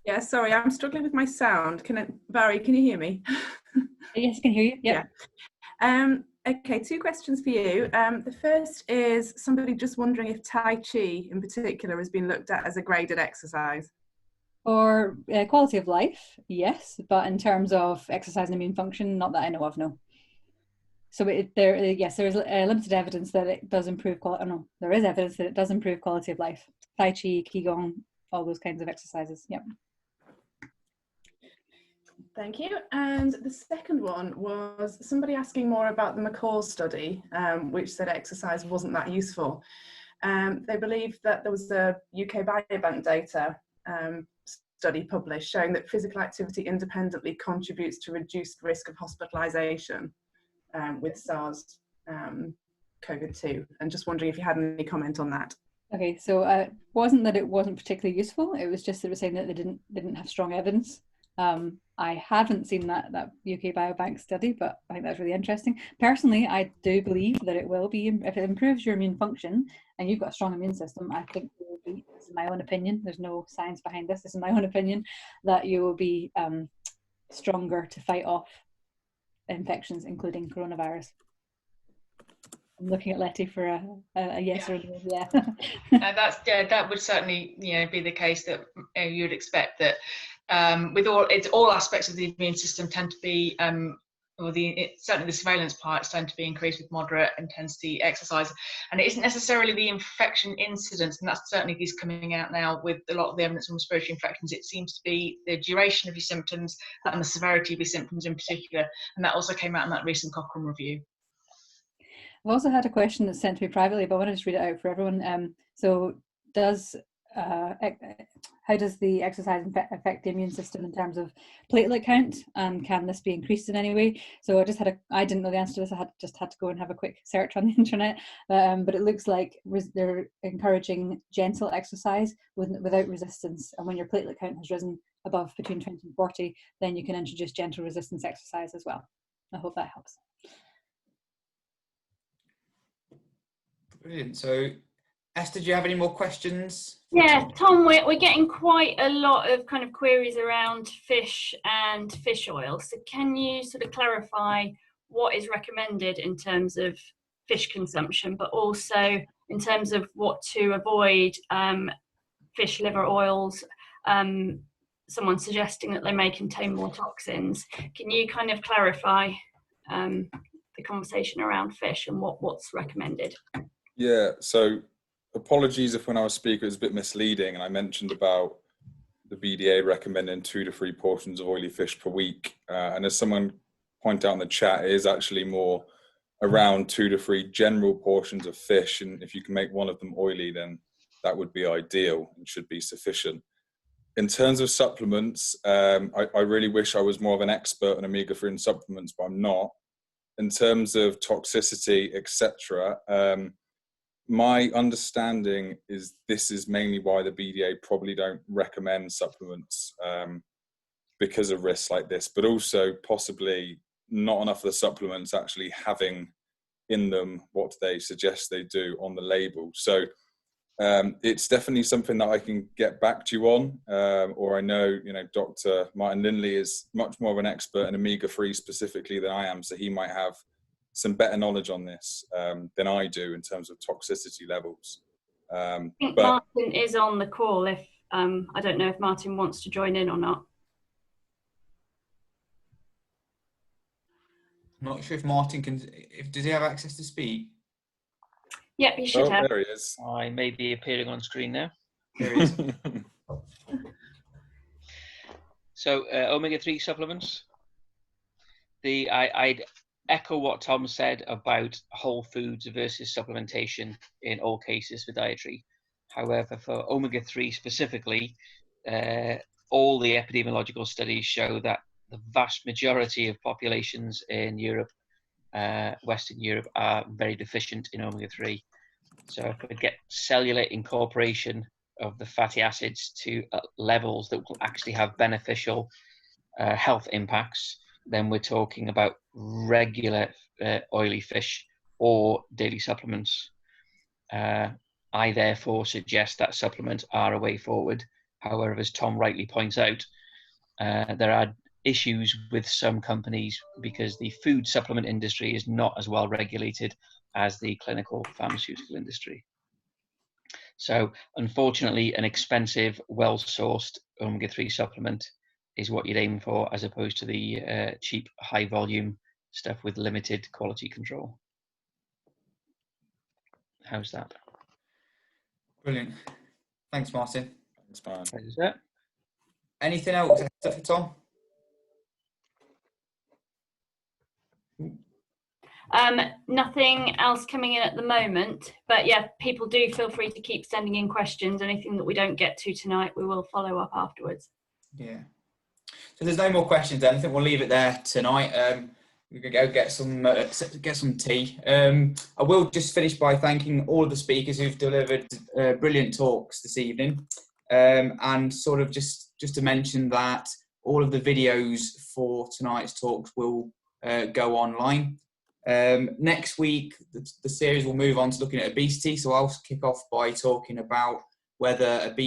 Yeah, sorry, I'm struggling with my sound. Mhairi, can you hear me? Yes, I can hear you. Yeah. Okay, 2 questions for you. The first is somebody just wondering if Tai Chi in particular has been looked at as a graded exercise. For quality of life, yes, but in terms of exercise and immune function, not that I know of, no. So there is limited evidence that it does improve quality. No, there is evidence that it does improve quality of life. Tai Chi, Qigong, all those kinds of exercises. Yep. Thank you. And the second one was somebody asking more about the McCall study, which said exercise wasn't that useful. They believe that there was a UK Biobank data study published showing that physical activity independently contributes to reduced risk of hospitalisation with SARS COVID-2, and just wondering if you had any comment on that. Okay, so it wasn't that it wasn't particularly useful, it was just that it was saying that they didn't have strong evidence. I haven't seen that UK Biobank study, but I think that's really interesting. Personally, I do believe that it will be, if it improves your immune function and you've got a strong immune system, I think it will be, this is my own opinion, there's no science behind this is my own opinion, that you will be stronger to fight off infections, including coronavirus. I'm looking at Lettie for a yes or a no. Yeah. That would certainly be the case, that you would expect that with all aspects of the immune system tend to be certainly the surveillance parts tend to be increased with moderate intensity exercise, and it isn't necessarily the infection incidence, and that's certainly is coming out now with a lot of the evidence on respiratory infections. It seems to be the duration of your symptoms and the severity of your symptoms in particular, and that also came out in that recent Cochrane review. I've also had a question that's sent to me privately, but I want to just read it out for everyone. So how does the exercise affect the immune system in terms of platelet count, and can this be increased in any way? So I didn't know the answer to this. I had to go and have a quick search on the internet, but it looks like they're encouraging gentle exercise without resistance, and when your platelet count has risen above between 20 and 40, then you can introduce gentle resistance exercise as well. I hope that helps. Brilliant. So Esther, do you have any more questions? Yeah, Tom, we're getting quite a lot of kind of queries around fish and fish oil. So can you sort of clarify what is recommended in terms of fish consumption, but also in terms of what to avoid, fish liver oils, someone suggesting that they may contain more toxins. Can you kind of clarify the conversation around fish and what's recommended? Yeah, so apologies if when I was speaking it was a bit misleading and I mentioned about the BDA recommending 2 to 3 portions of oily fish per week. And as someone pointed out in the chat, it is actually more around 2 to 3 general portions of fish. And if you can make one of them oily, then that would be ideal and should be sufficient. In terms of supplements, I really wish I was more of an expert on omega-3 and supplements, but I'm not. In terms of toxicity, etc., my understanding is this is mainly why the BDA probably don't recommend supplements because of risks like this, but also possibly not enough of the supplements actually having in them what they suggest they do on the label. So it's definitely something that I can get back to you on, or I know, Dr. Martin Lindley is much more of an expert in omega-3 specifically than I am, so he might have some better knowledge on this than I do in terms of toxicity levels. I think Martin is on the call. If I don't know if Martin wants to join in or not. I'm not sure if Martin can. Does he have access to speak? Yep, he should have. There he is. I may be appearing on screen now. There he is. So omega-3 supplements. I'd echo what Tom said about whole foods versus supplementation in all cases for dietary. However, for omega-3 specifically, all the epidemiological studies show that the vast majority of populations in Europe, Western Europe, are very deficient in omega-3. So if we get cellular incorporation of the fatty acids to levels that will actually have beneficial health impacts, then we're talking about regular oily fish or daily supplements. I therefore suggest that supplements are a way forward. However, as Tom rightly points out, there are issues with some companies because the food supplement industry is not as well regulated as the clinical pharmaceutical industry. So unfortunately, an expensive, well-sourced omega-3 supplement is what you'd aim for, as opposed to the cheap, high-volume stuff with limited quality control. How's that? Brilliant. Thanks, Martin. That's fine. Is that? Anything else for Tom? Nothing else coming in at the moment, but yeah, people do feel free to keep sending in questions. Anything that we don't get to tonight, we will follow up afterwards. Yeah. So there's no more questions then. I think we'll leave it there tonight. We can go get some tea. I will just finish by thanking all of the speakers who've delivered brilliant talks this evening, and sort of just to mention that all of the videos for tonight's talks will go online. Next week, the series will move on to looking at obesity. So I'll kick off by talking about whether obesity